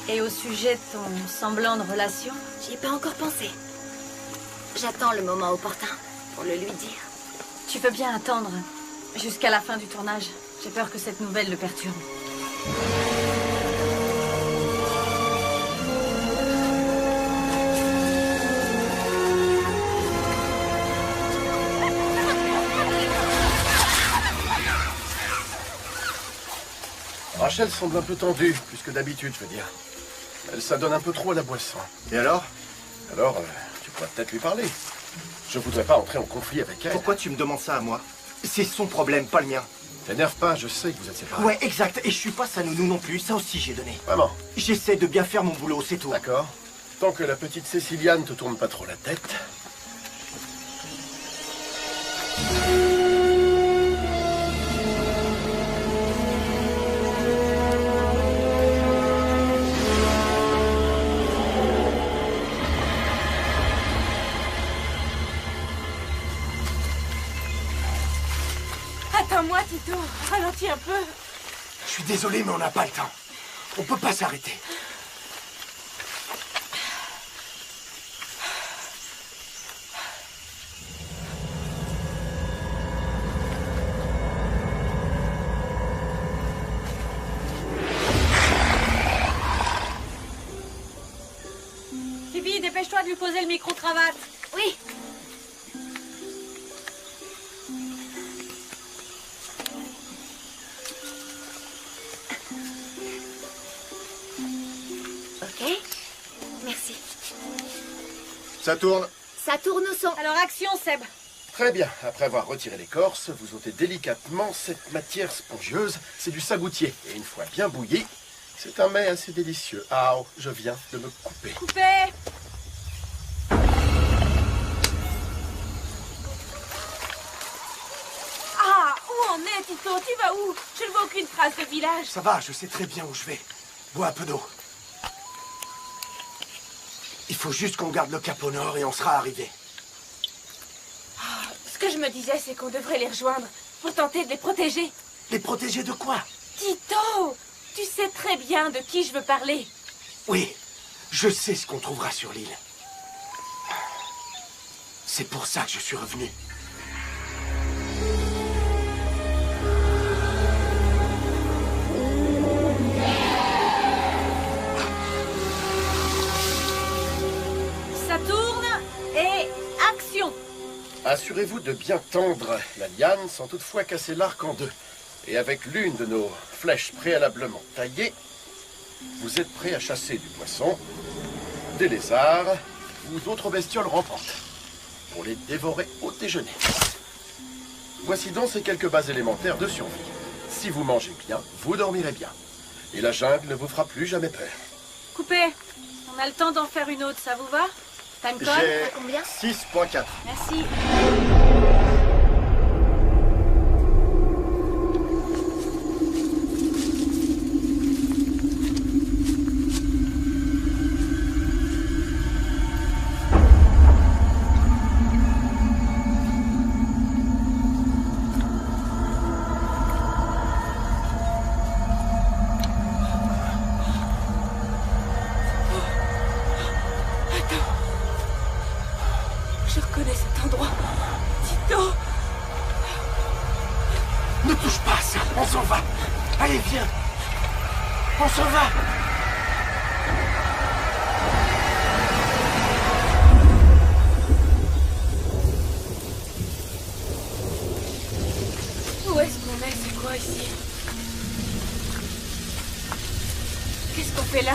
Et au sujet de ton semblant de relation? J'y ai pas encore pensé. J'attends le moment opportun pour le lui dire. Tu veux bien attendre jusqu'à la fin du tournage? J'ai peur que cette nouvelle le perturbe. Rachel semble un peu tendue, plus que d'habitude, je veux dire. Elle s'adonne un peu trop à la boisson. Et alors? Alors, tu pourrais peut-être lui parler. Je voudrais pas entrer en conflit avec elle. Pourquoi tu me demandes ça à moi? C'est son problème, pas le mien. T'énerve pas, je sais que vous êtes séparés. Ouais, exact. Et je suis pas sa nounou non plus. Ça aussi, j'ai donné. Vraiment? J'essaie de bien faire mon boulot, c'est tout. D'accord. Tant que la petite Céciliane te tourne pas trop la tête. Attends-moi, Tito. Ralentis un peu. Je suis désolé, mais on n'a pas le temps. On peut pas s'arrêter. dépêche-toi de lui poser le micro-cravate. Oui. Ok. Merci. Ça tourne. Ça tourne au son. Alors action, Seb. Très bien. Après avoir retiré l'écorce, vous ôtez délicatement cette matière spongieuse. C'est du sagoutier. Et une fois bien bouilli, c'est un mets assez délicieux. Ah, oh, je viens de me couper. Coupé. Ah, où en est, Tito? Tu vas où? Je ne vois aucune trace de village. Ça va, je sais très bien où je vais. Bois un peu d'eau. Il faut juste qu'on garde le cap au nord et on sera arrivé. Ce que je me disais, c'est qu'on devrait les rejoindre pour tenter de les protéger. Les protéger de quoi? Tito, tu sais très bien de qui je veux parler. Oui, je sais ce qu'on trouvera sur l'île. C'est pour ça que je suis revenu. Ça tourne et action. Assurez-vous de bien tendre la liane sans toutefois casser l'arc en deux. Et avec l'une de nos flèches préalablement taillées, vous êtes prêt à chasser du poisson, des lézards ou d'autres bestioles rampantes pour les dévorer au déjeuner. Voici donc ces quelques bases élémentaires de survie. Si vous mangez bien, vous dormirez bien. Et la jungle ne vous fera plus jamais peur. Coupé. On a le temps d'en faire une autre, ça vous va? Timecode? J'ai combien 6.4. Merci. Je reconnais cet endroit. Tito, Ne touche pas à ça, on s'en va. Allez, viens. On s'en va. où est-ce qu'on est? C'est quoi ici? Qu'est-ce qu'on fait là?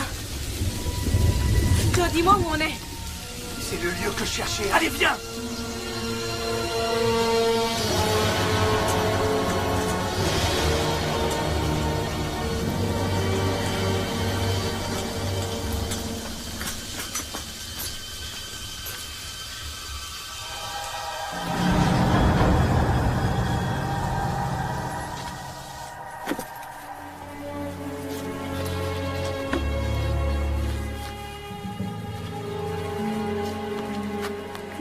Tito, dis-moi où on est. C'est le lieu que je cherchais. Allez, viens.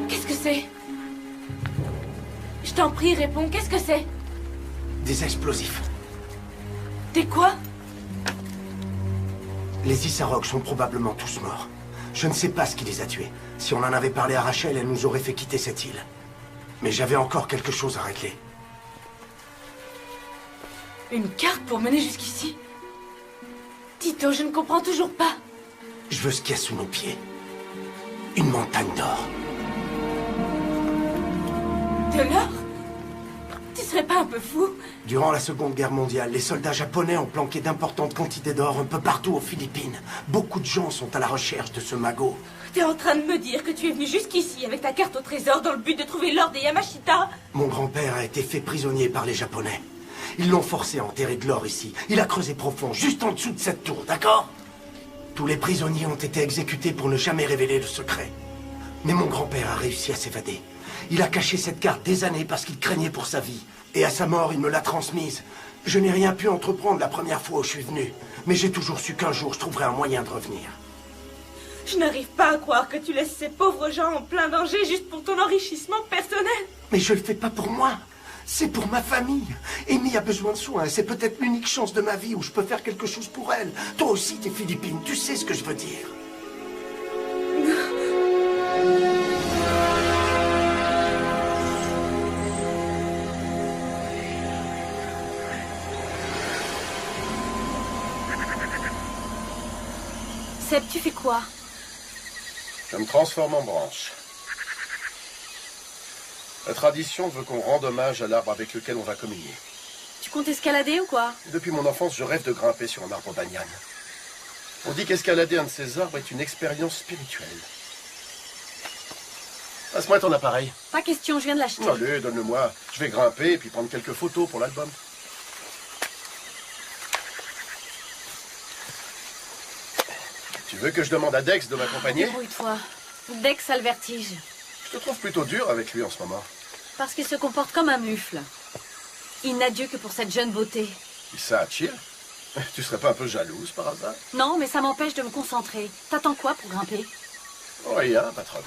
Qu'est-ce que c'est? Je t'en prie, réponds. Qu'est-ce que c'est? Des explosifs. Des quoi? Les Issaroks sont probablement tous morts. Je ne sais pas ce qui les a tués. Si on en avait parlé à Rachel, elle nous aurait fait quitter cette île. Mais j'avais encore quelque chose à régler. Une carte pour mener jusqu'ici? Tito, je ne comprends toujours pas. Je veux ce qu'il y a sous nos pieds. Une montagne d'or. De l'or? Tu serais pas un peu fou? Durant la Seconde Guerre mondiale, les soldats japonais ont planqué d'importantes quantités d'or un peu partout aux Philippines. Beaucoup de gens sont à la recherche de ce magot. T'es en train de me dire que tu es venu jusqu'ici avec ta carte au trésor dans le but de trouver l'or des Yamashita? Mon grand-père a été fait prisonnier par les Japonais. Ils l'ont forcé à enterrer de l'or ici. Il a creusé profond, juste en dessous de cette tour, d'accord? Tous les prisonniers ont été exécutés pour ne jamais révéler le secret. Mais mon grand-père a réussi à s'évader. Il a caché cette carte des années parce qu'il craignait pour sa vie. Et à sa mort, il me l'a transmise. Je n'ai rien pu entreprendre la première fois où je suis venu. Mais j'ai toujours su qu'un jour, je trouverais un moyen de revenir. Je n'arrive pas à croire que tu laisses ces pauvres gens en plein danger juste pour ton enrichissement personnel. Mais je le fais pas pour moi. C'est pour ma famille. Amy a besoin de soins. C'est peut-être l'unique chance de ma vie où je peux faire quelque chose pour elle. Toi aussi, t'es Philippine. Tu sais ce que je veux dire. Seb, tu fais quoi? Je me transforme en branche. La tradition veut qu'on rende hommage à l'arbre avec lequel on va communier. Tu comptes escalader ou quoi? Depuis mon enfance, je rêve de grimper sur un arbre banyan. On dit qu'escalader un de ces arbres est une expérience spirituelle. Passe-moi ton appareil. Pas question, je viens de l'acheter. Allez, donne-le-moi. Je vais grimper et puis prendre quelques photos pour l'album. Tu veux que je demande à Dex de m'accompagner? Débrouille-toi. Dex a le vertige. Je te trouve plutôt dur avec lui en ce moment. Parce qu'il se comporte comme un mufle. Il n'a Dieu que pour cette jeune beauté. Et ça, chill. Tu serais pas un peu jalouse par hasard? Non, mais ça m'empêche de me concentrer. T'attends quoi pour grimper? Rien, patronne.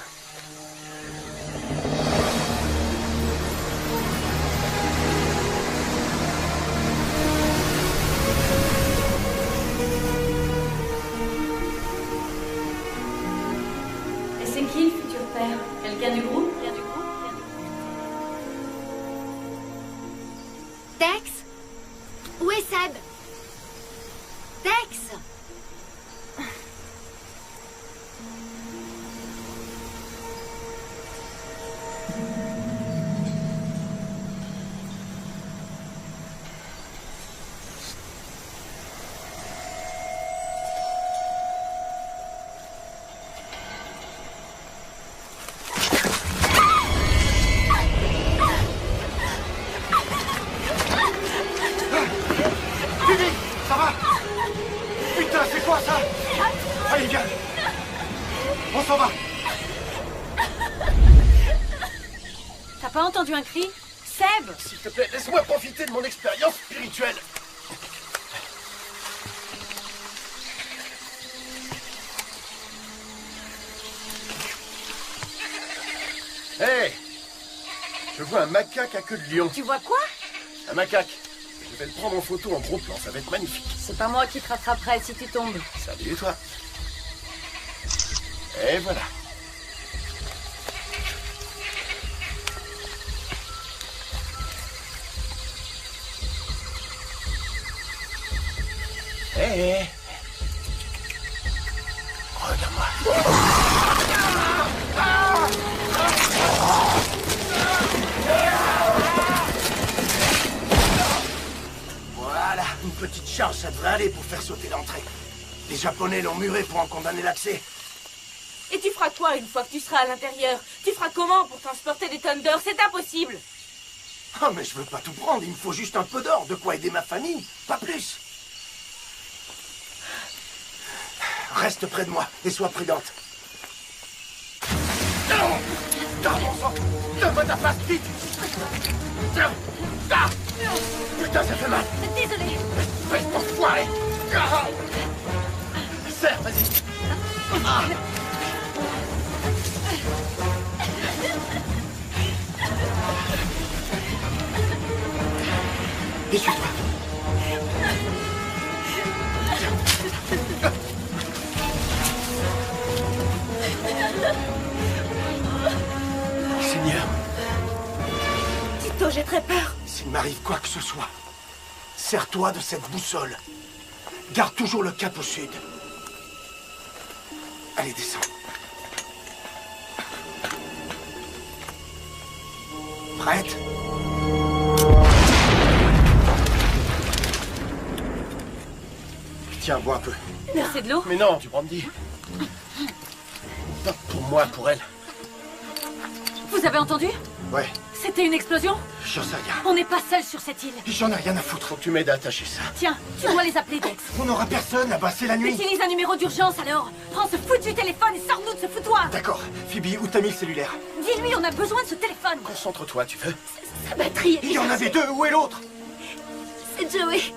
Et c'est qui le futur père? Quelqu'un du groupe? Dex? Où est Seb? Dex? T'as pas entendu un cri? Seb! S'il te plaît, laisse-moi profiter de mon expérience spirituelle. Hé! Je vois un macaque à queue de lion. Tu vois quoi? Un macaque. Je vais le prendre en photo en gros plan, ça va être magnifique. C'est pas moi qui te rattraperai si tu tombes. Salut toi. Et voilà. Hé! Regarde-moi. Voilà, une petite charge, ça devrait aller pour faire sauter l'entrée. Les Japonais l'ont muré pour en condamner l'accès. Et tu feras quoi une fois que tu seras à l'intérieur? Tu feras comment pour transporter des tonnes d'or? C'est impossible. Oh, mais je veux pas tout prendre, il me faut juste un peu d'or, de quoi aider ma famille, pas plus. Reste près de moi et sois prudente. Donne-moi ta face, vite. Putain, ça fait mal. Désolé. Reste pour foirer. Serre, vas-y. Essuie-toi. Seigneur, Tito, j'ai très peur. s'il m'arrive quoi que ce soit, sers-toi de cette boussole. Garde toujours le cap au sud. Allez, descends. Prête? Tiens, bois un peu. C'est de l'eau? Mais non, tu brandy. Pas pour moi, pour elle. Vous avez entendu? Ouais, C'était une explosion? j'en sais rien. On n'est pas seul sur cette île. J'en ai rien à foutre. Faut que tu m'aides à attacher ça. Tiens, tu dois les appeler, Dex. On n'aura personne là-bas, c'est la nuit. Utilise un numéro d'urgence alors. Prends ce foutu téléphone et sors-nous de ce foutoir. D'accord. Phoebe, où t'as mis le cellulaire? Dis-lui, on a besoin de ce téléphone. Concentre-toi, tu veux? Sa batterie est Il y en avait deux, où est l'autre? C'est Joey.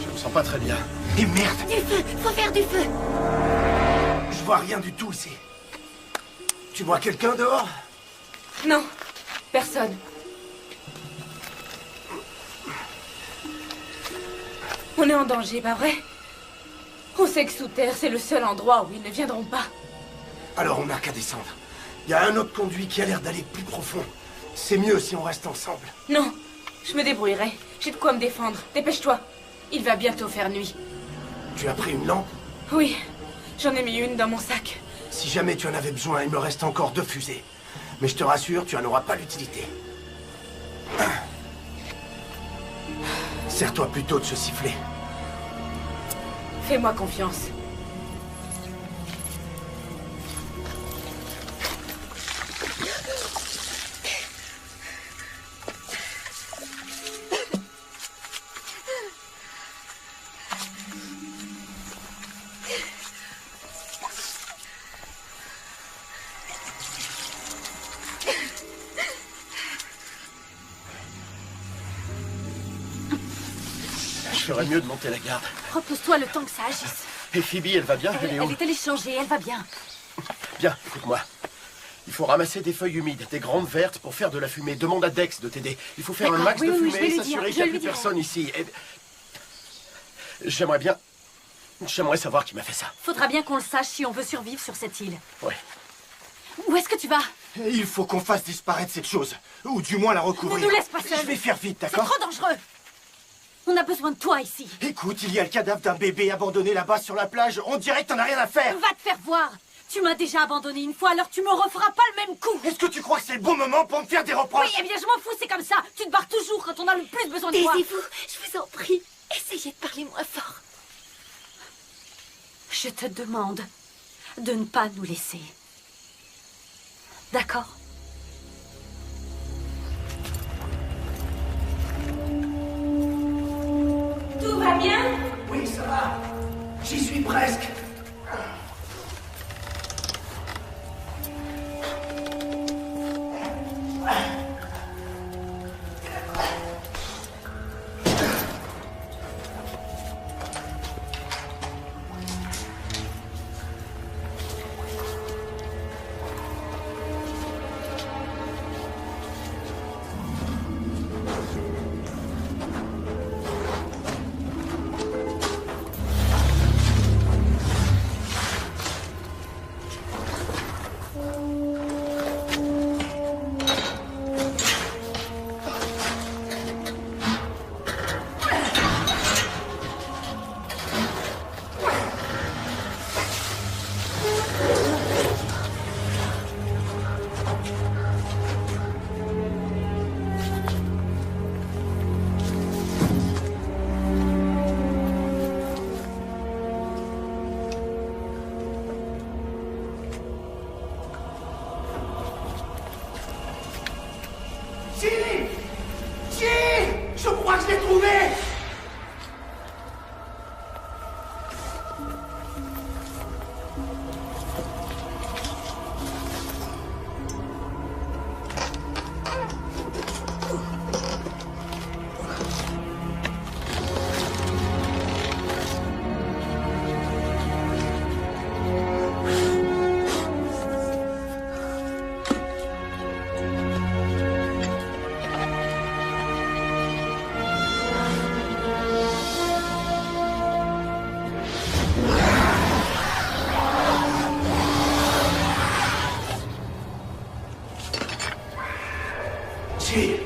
Je me sens pas très bien. Et merde, Du feu. Faut faire du feu. je vois rien du tout ici. Tu vois quelqu'un dehors? Non, personne. On est en danger, pas vrai? On sait que sous terre, c'est le seul endroit où ils ne viendront pas. Alors on n'a qu'à descendre. Il y a un autre conduit qui a l'air d'aller plus profond. C'est mieux si on reste ensemble. Non, je me débrouillerai. J'ai de quoi me défendre. Dépêche-toi. Il va bientôt faire nuit. Tu as pris une lampe? Oui, J'en ai mis une dans mon sac. Si jamais tu en avais besoin, il me reste encore 2 fusées. Mais je te rassure, tu en auras pas l'utilité. Sers-toi plutôt de ce sifflet. Fais-moi confiance. Je ferais mieux de monter la garde. Repose-toi le temps que ça agisse. Et Phoebe, elle va bien? Elle est où? Elle est allée changer, elle va bien. Bien, écoute-moi. Il faut ramasser des feuilles humides, des grandes vertes pour faire de la fumée. Demande à Dex de t'aider. Il faut faire un D'accord, max oui, de oui, fumée je vais et lui s'assurer dire, qu'il n'y a je plus lui dirai. personne ici. J'aimerais bien... J'aimerais savoir qui m'a fait ça. Faudra bien qu'on le sache si on veut survivre sur cette île. Ouais. Où est-ce que tu vas? Il faut qu'on fasse disparaître cette chose. Ou du moins la recouvrir. Ne nous laisse pas seuls. Je vais faire vite, C'est d'accord? trop dangereux. On a besoin de toi ici. Écoute, il y a le cadavre d'un bébé abandonné là-bas sur la plage. On dirait que t'en as rien à faire. Va te faire voir. Tu m'as déjà abandonné une fois, alors tu me referas pas le même coup. Est-ce que tu crois que c'est le bon moment pour me faire des reproches? Oui, eh bien je m'en fous, c'est comme ça. Tu te barres toujours quand on a le plus besoin de toi. Taisez-vous, je vous en prie. Essayez de parler moins fort. Je te demande de ne pas nous laisser. D'accord? Tout va bien? Oui, ça va. J'y suis presque. Je crois que je l'ai trouvé! Jill.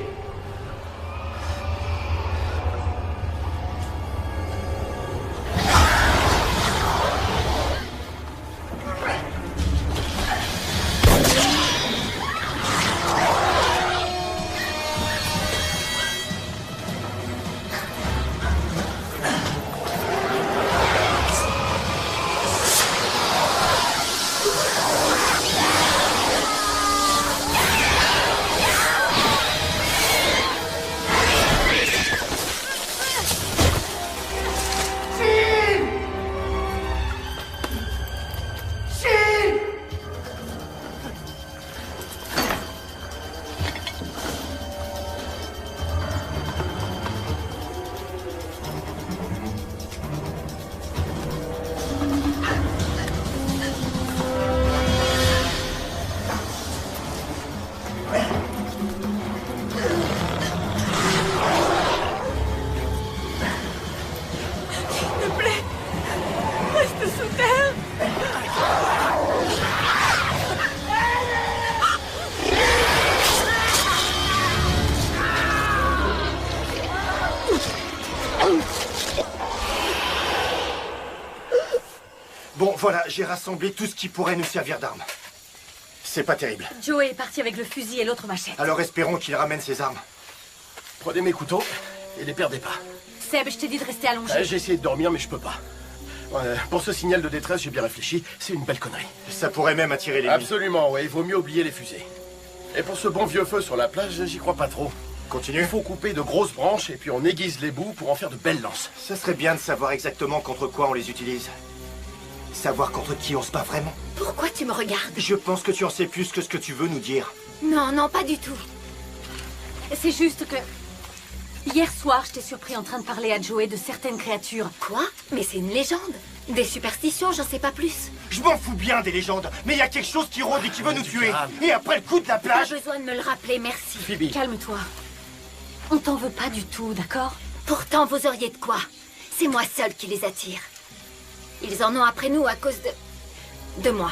Voilà, j'ai rassemblé tout ce qui pourrait nous servir d'arme. C'est pas terrible. Joey est parti avec le fusil et l'autre machette. Alors espérons qu'il ramène ses armes. Prenez mes couteaux et les perdez pas. Seb, je t'ai dit de rester allongé. J'ai essayé de dormir, mais je peux pas. Pour ce signal de détresse, j'ai bien réfléchi. C'est une belle connerie. Ça pourrait même attirer l'ennemi. Absolument, ouais. Il vaut mieux oublier les fusées. Et pour ce bon vieux feu sur la plage, j'y crois pas trop. Continue. Il faut couper de grosses branches et puis on aiguise les bouts pour en faire de belles lances. Ça serait bien de savoir exactement contre quoi on les utilise. Savoir contre qui on se bat vraiment. Pourquoi tu me regardes? Je pense que tu en sais plus que ce que tu veux nous dire. Non, non, pas du tout. C'est juste que... Hier soir, je t'ai surpris en train de parler à Joey de certaines créatures. Quoi? Mais c'est une légende. Des superstitions, j'en sais pas plus. Je m'en fous bien des légendes, mais il y a quelque chose qui rôde et qui veut nous tuer. calme. Et après le coup de la Pas plage... besoin de me le rappeler, merci. Phoebe, Calme-toi. On t'en veut pas du tout, d'accord? Pourtant, vous auriez de quoi. C'est moi seule qui les attire. Ils en ont après nous à cause de moi.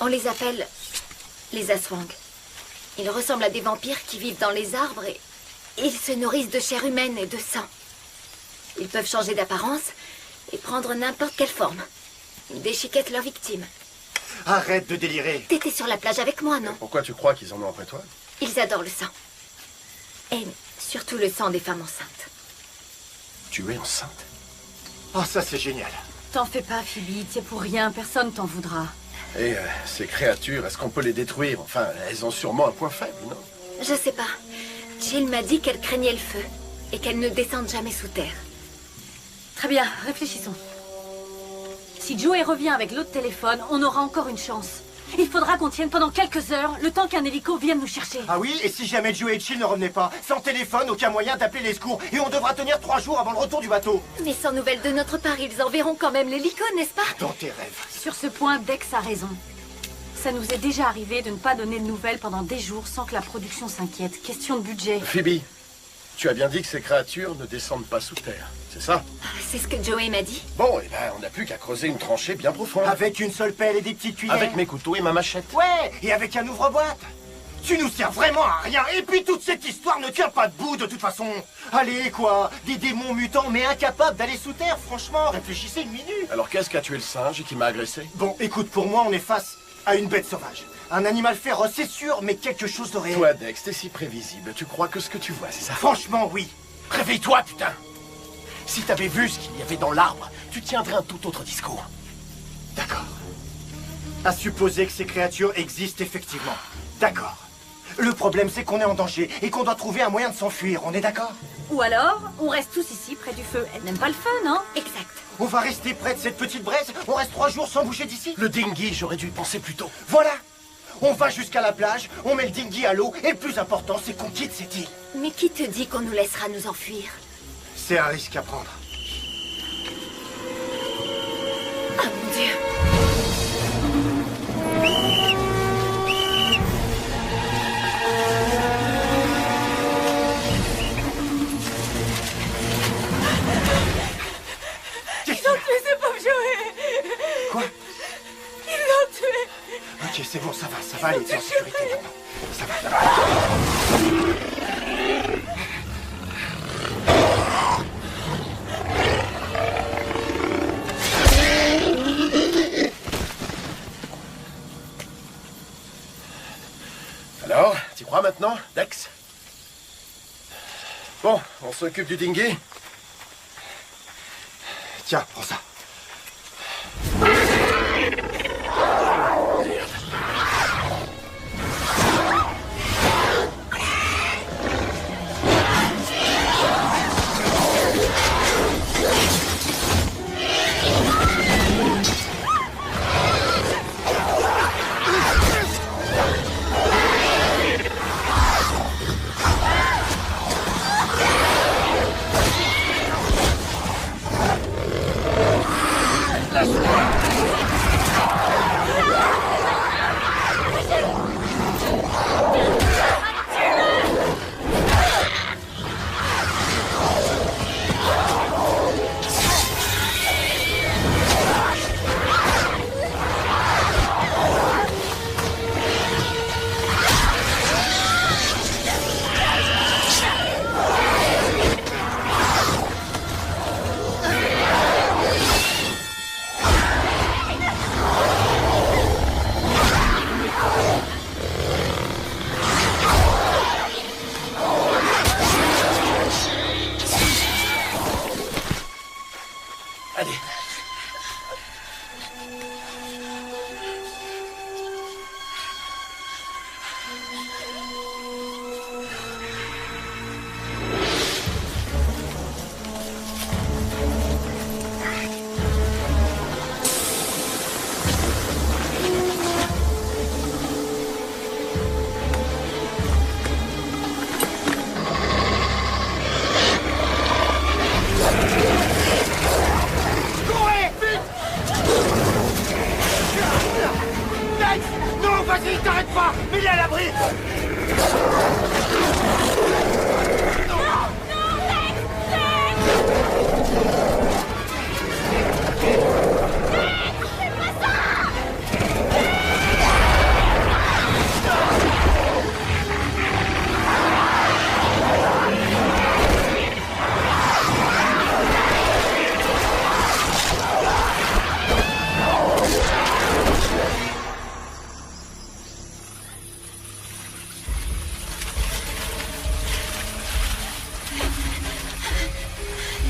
On les appelle les Aswang. Ils ressemblent à des vampires qui vivent dans les arbres et ils se nourrissent de chair humaine et de sang. Ils peuvent changer d'apparence et prendre n'importe quelle forme. Ils déchiquettent leurs victimes. Arrête de délirer. T'étais sur la plage avec moi, non? pourquoi tu crois qu'ils en ont après toi? Ils adorent le sang. Et surtout le sang des femmes enceintes. Tu es enceinte? Oh, ça c'est génial. T'en fais pas, Phoebe. T'y es pour rien. Personne t'en voudra. Et ces créatures, est-ce qu'on peut les détruire? Enfin, elles ont sûrement un point faible, non? Je sais pas. Jill m'a dit qu'elle craignait le feu et qu'elle ne descende jamais sous terre. Très bien, réfléchissons. Si Joey revient avec l'autre téléphone, on aura encore une chance. Il faudra qu'on tienne pendant quelques heures, le temps qu'un hélico vienne nous chercher. Ah oui, et si jamais Joe et Jill ne revenaient pas, sans téléphone, aucun moyen d'appeler les secours, et on devra tenir 3 jours avant le retour du bateau. Mais sans nouvelles de notre part, ils enverront quand même l'hélico, n'est-ce pas? Dans tes rêves. Sur ce point, Dex a raison. Ça nous est déjà arrivé de ne pas donner de nouvelles pendant des jours sans que la production s'inquiète. Question de budget. Phoebe, tu as bien dit que ces créatures ne descendent pas sous terre, c'est ça? C'est ce que Joey m'a dit. Bon, eh ben, on n'a plus qu'à creuser une tranchée bien profonde. Avec une seule pelle et des petites cuillères. Avec mes couteaux et ma machette. Ouais, et avec un ouvre-boîte. Tu nous sers vraiment à rien. Et puis toute cette histoire ne tient pas debout de toute façon. Allez, quoi, des démons mutants mais incapables d'aller sous terre. Franchement, réfléchissez une minute. Alors qu'est-ce qu'a tué le singe et qui m'a agressé? Bon, écoute, pour moi, on est face à une bête sauvage. Un animal féroce, c'est sûr, mais quelque chose de réel. Toi, Dex, t'es si prévisible. Tu crois que ce que tu vois, c'est ça? Franchement, oui. Réveille-toi, putain! Si t'avais vu ce qu'il y avait dans l'arbre, tu tiendrais un tout autre discours. D'accord. À supposer que ces créatures existent effectivement. D'accord. Le problème, c'est qu'on est en danger et qu'on doit trouver un moyen de s'enfuir. On est d'accord? Ou alors, on reste tous ici, près du feu. Elle n'aime pas le feu, non? Exact. On va rester près de cette petite braise? On reste 3 jours sans bouger d'ici? Le dinghy, j'aurais dû y penser plus tôt. Voilà. On va jusqu'à la plage, on met le dinghy à l'eau, et le plus important, c'est qu'on quitte cette île. Mais qui te dit qu'on nous laissera nous enfuir? C'est un risque à prendre. Ah mon Dieu! Ils ont tué ce pauvre Joey! Quoi? Ils l'ont tué! Ok, c'est bon, ça va aller, t'es en sécurité maintenant. Ça va. Alors, t'y crois maintenant, Dex? Bon, on s'occupe du dinghy. Tiens, prends ça.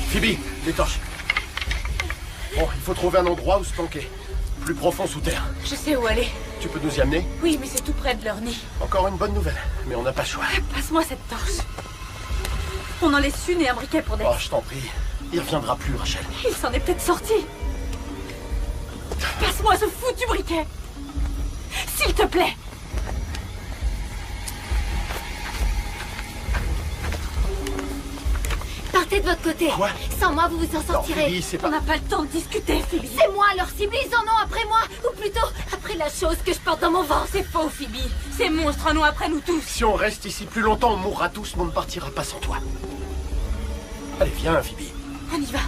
Phoebe, les torches. Bon, il faut trouver un endroit où se planquer. Plus profond sous terre. Je sais où aller. Tu peux nous y amener? Oui, mais c'est tout près de leur nid. Encore une bonne nouvelle, mais on n'a pas le choix. Passe-moi cette torche. On en laisse une et un briquet pour Dex. Oh, je t'en prie. Il reviendra plus, Rachel. Il s'en est peut-être sorti. Passe-moi ce foutu briquet. S'il te plaît. Partez de votre côté. Quoi? Sans moi, vous vous en Non, sortirez. Phoebe, c'est On pas... n'a pas le temps de discuter, Phoebe. C'est moi leur cible, ils en ont après moi. Ou plutôt, après la chose que je porte dans mon ventre. C'est faux, Phoebe. Ces monstres en ont après nous tous. Si on reste ici plus longtemps, on mourra tous, mais on ne partira pas sans toi. Allez, viens, Phoebe. On y va.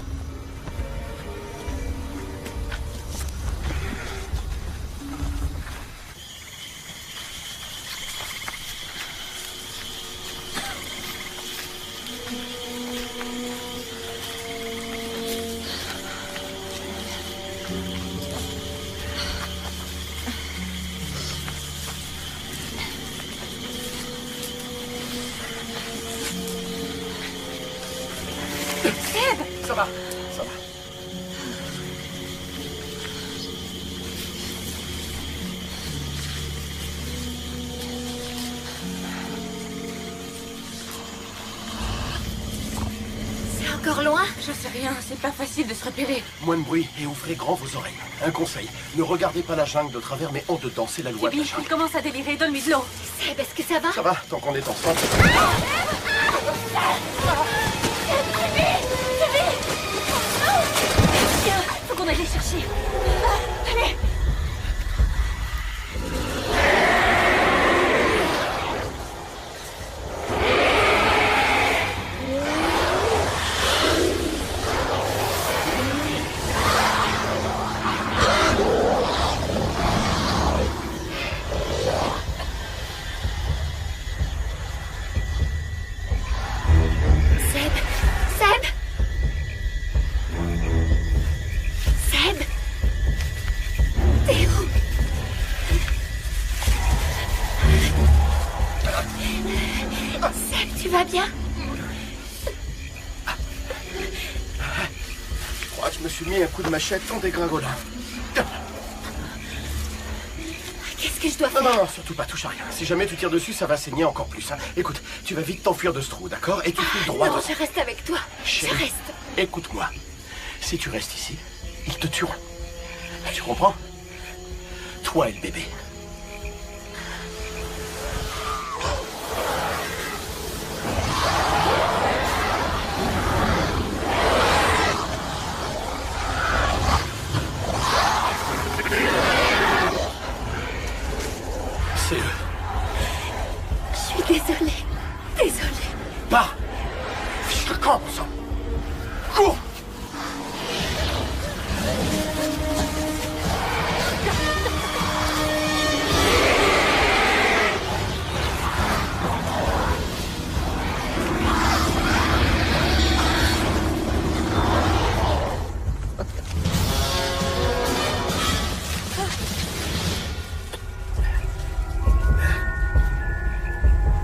Ça va, ça va. C'est encore loin? Je sais rien, c'est pas facile de se repérer. Moins de bruit et ouvrez grand vos oreilles. Un conseil, ne regardez pas la jungle de travers, mais en dedans, c'est la loi de Phoebe, la jungle. il commence à délirer. Donne-lui de l'eau. Seb, est-ce que ça va? Ça va, tant qu'on est ensemble. Tiens, faut qu'on aille les chercher. Allez. Seb? Seb? Seb? T'es où? Seb, tu vas bien? Je crois que je me suis mis un coup de machette en dégringolant. Qu'est-ce que je dois Non, faire? non, non, surtout pas, touche à rien. Si jamais tu tires dessus, ça va saigner encore plus. Hein. Écoute, tu vas vite t'enfuir de ce trou, d'accord? Et tu files droit Non, devant. je reste avec toi. Je Chérie, reste. écoute-moi. Si tu restes ici, ils te tueront. Tu comprends? Toi et le bébé. C'est eux. Je suis désolée. Désolée. Pars! Fiche le camp, bon sang! Cours!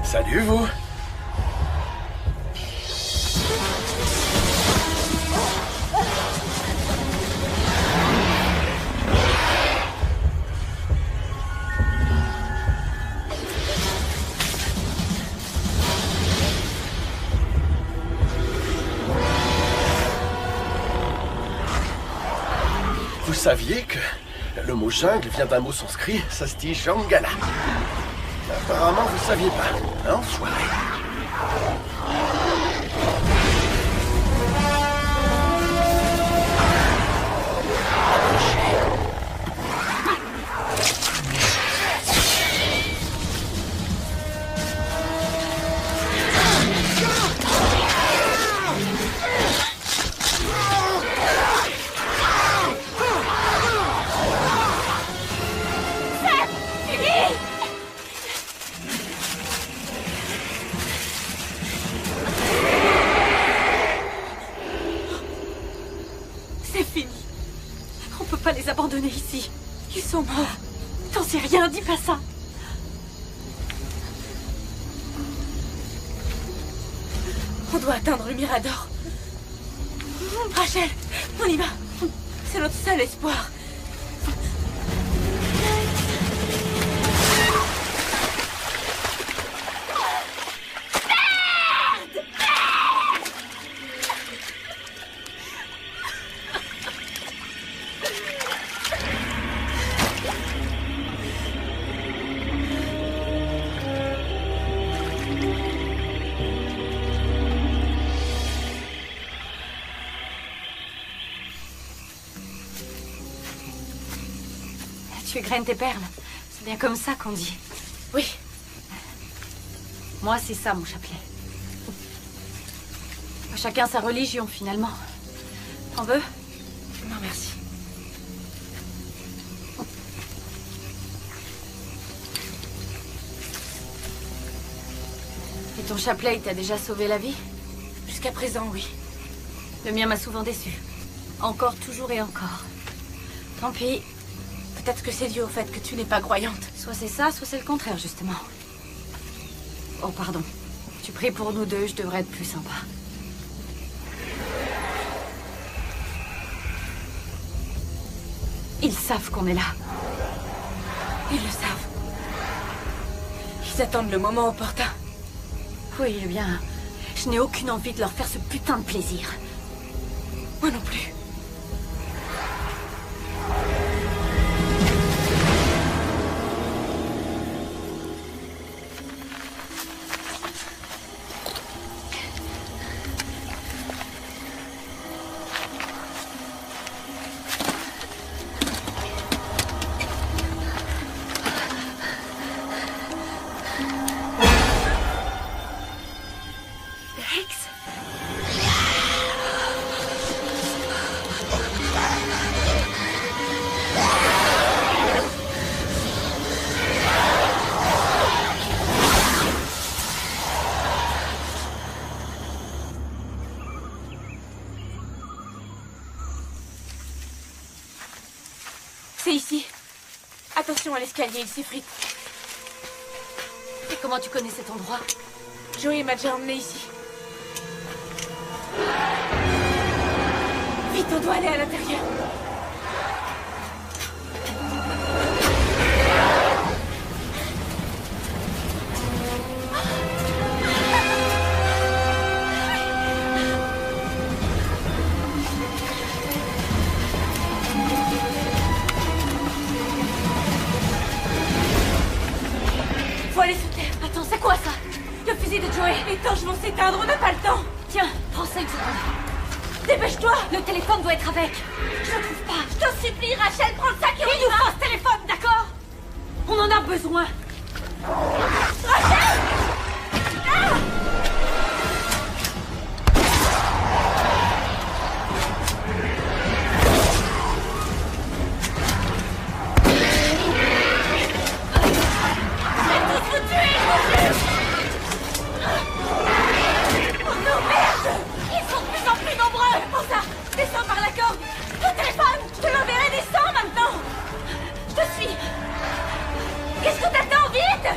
Salut, vous! Vous saviez que le mot jungle vient d'un mot sanskrit, ça se dit Jangala. Apparemment, vous saviez pas, hein, enfoiré. C'est fini. On peut pas les abandonner ici. Ils sont morts. T'en sais rien, dis pas ça. On doit atteindre le Mirador. Rachel, on y va. C'est notre seul espoir. Tu égrènes tes perles. C'est bien comme ça qu'on dit. Oui. Moi, c'est ça, mon chapelet. Chacun sa religion, finalement. T'en veux? Non, merci. Et ton chapelet, il t'a déjà sauvé la vie? Jusqu'à présent, oui. Le mien m'a souvent déçu. Encore, toujours et encore. Tant pis. Peut-être que c'est dû au fait que tu n'es pas croyante. Soit c'est ça, soit c'est le contraire, justement. Oh, pardon. Tu pries pour nous deux, je devrais être plus sympa. Ils savent qu'on est là. Ils le savent. Ils attendent le moment opportun. Oui, eh bien, je n'ai aucune envie de leur faire ce putain de plaisir. Moi non plus. C'est ici. Attention à l'escalier, il s'effrite. Et comment tu connais cet endroit? Joey m'a déjà emmené ici. Vite, on doit aller à l'intérieur. Faut aller sous terre. Attends, c'est quoi ça? Le fusil de Joey. Les torches vont s'éteindre, on n'a pas le temps. Tiens, prends ça une seconde. Dépêche-toi. Le téléphone doit être avec. Je le trouve pas. Je t'en supplie, Rachel, prends le sac et on Il y nous va. faut ce téléphone, d'accord? On en a besoin. Rachel! Descends par la corde. Le téléphone. Je te l'enverrai, descends maintenant. Je te suis. Qu'est-ce que t'attends? Vite.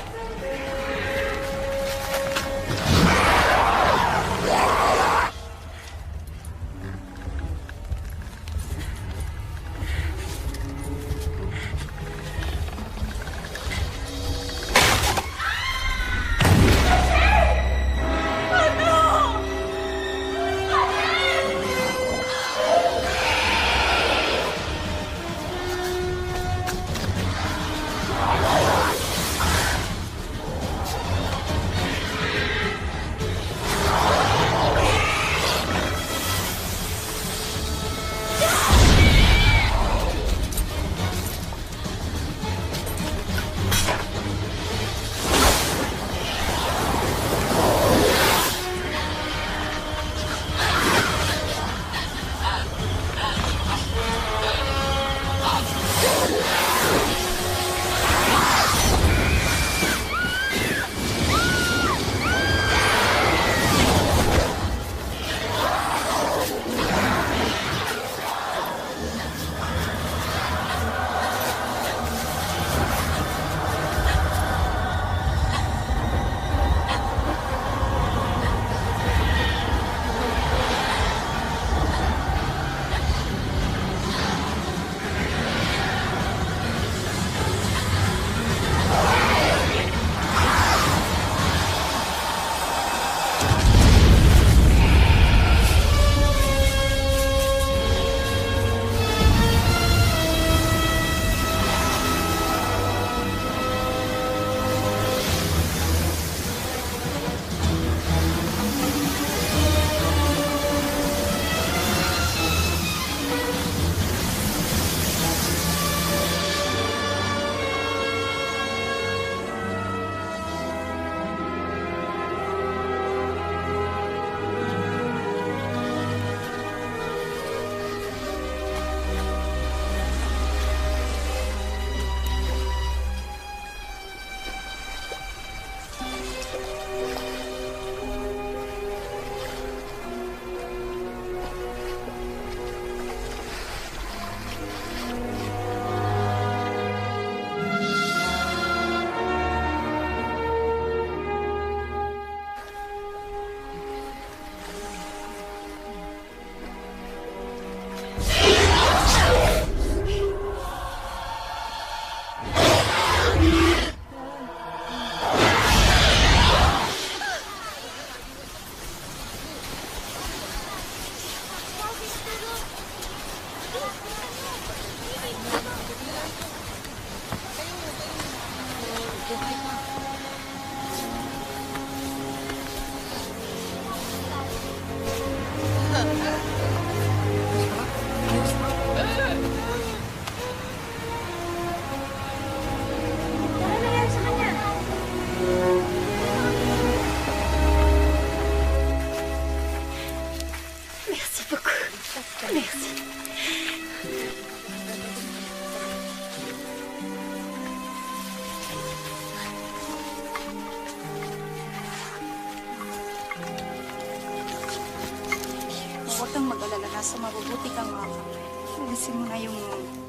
nasa mabubuti kang mga kamay. Alisin mo na yung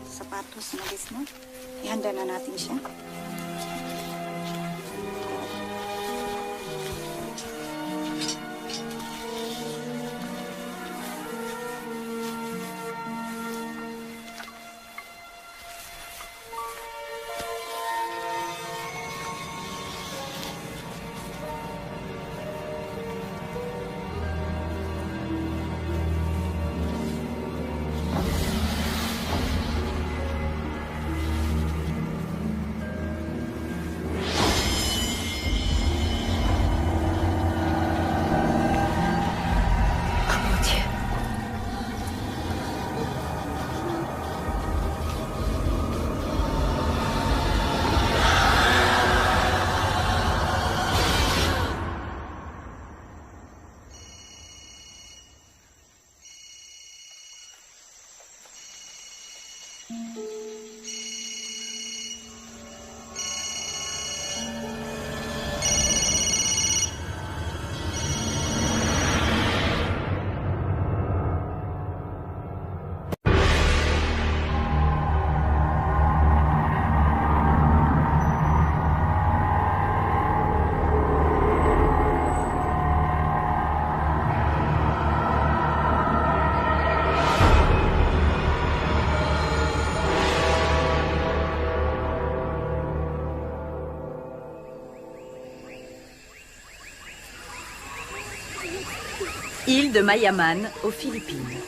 sapatos na Liz, no? Ihanda na natin siya. Île de Mayaman, aux Philippines.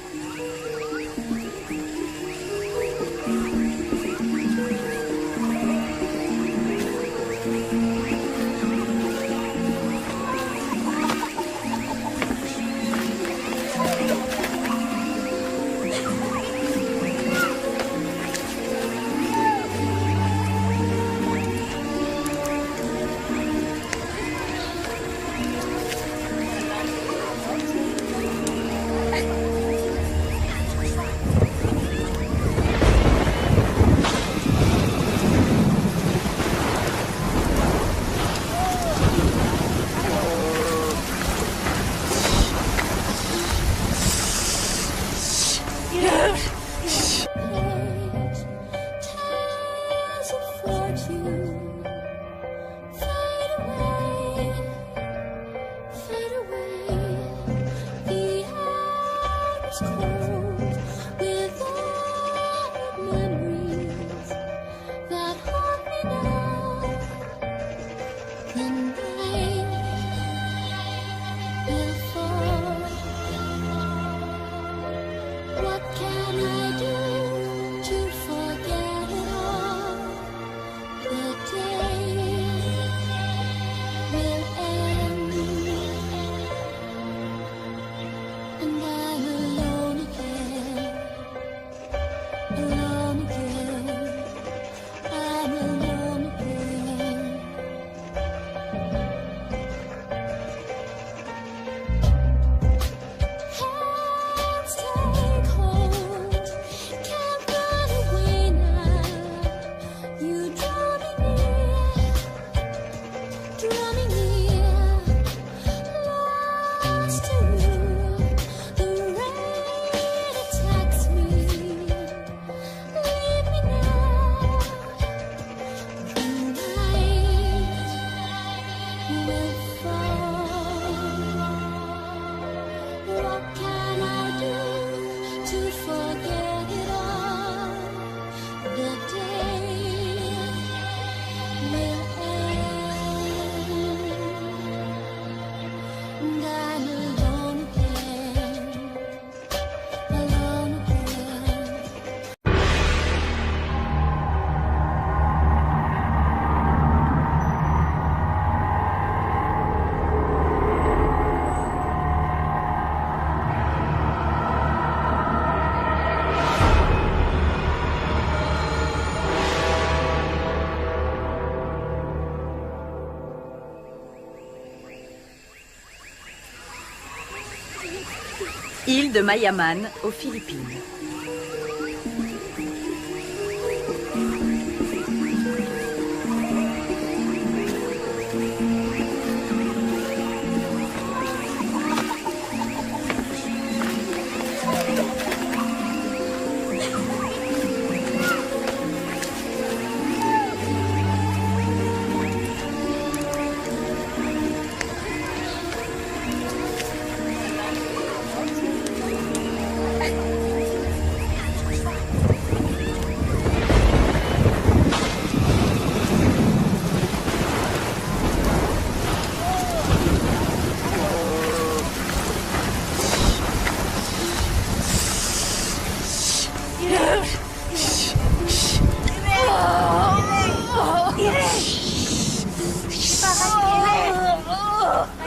Île de Mayaman, aux Philippines.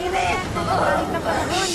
Irene! Balik na pala.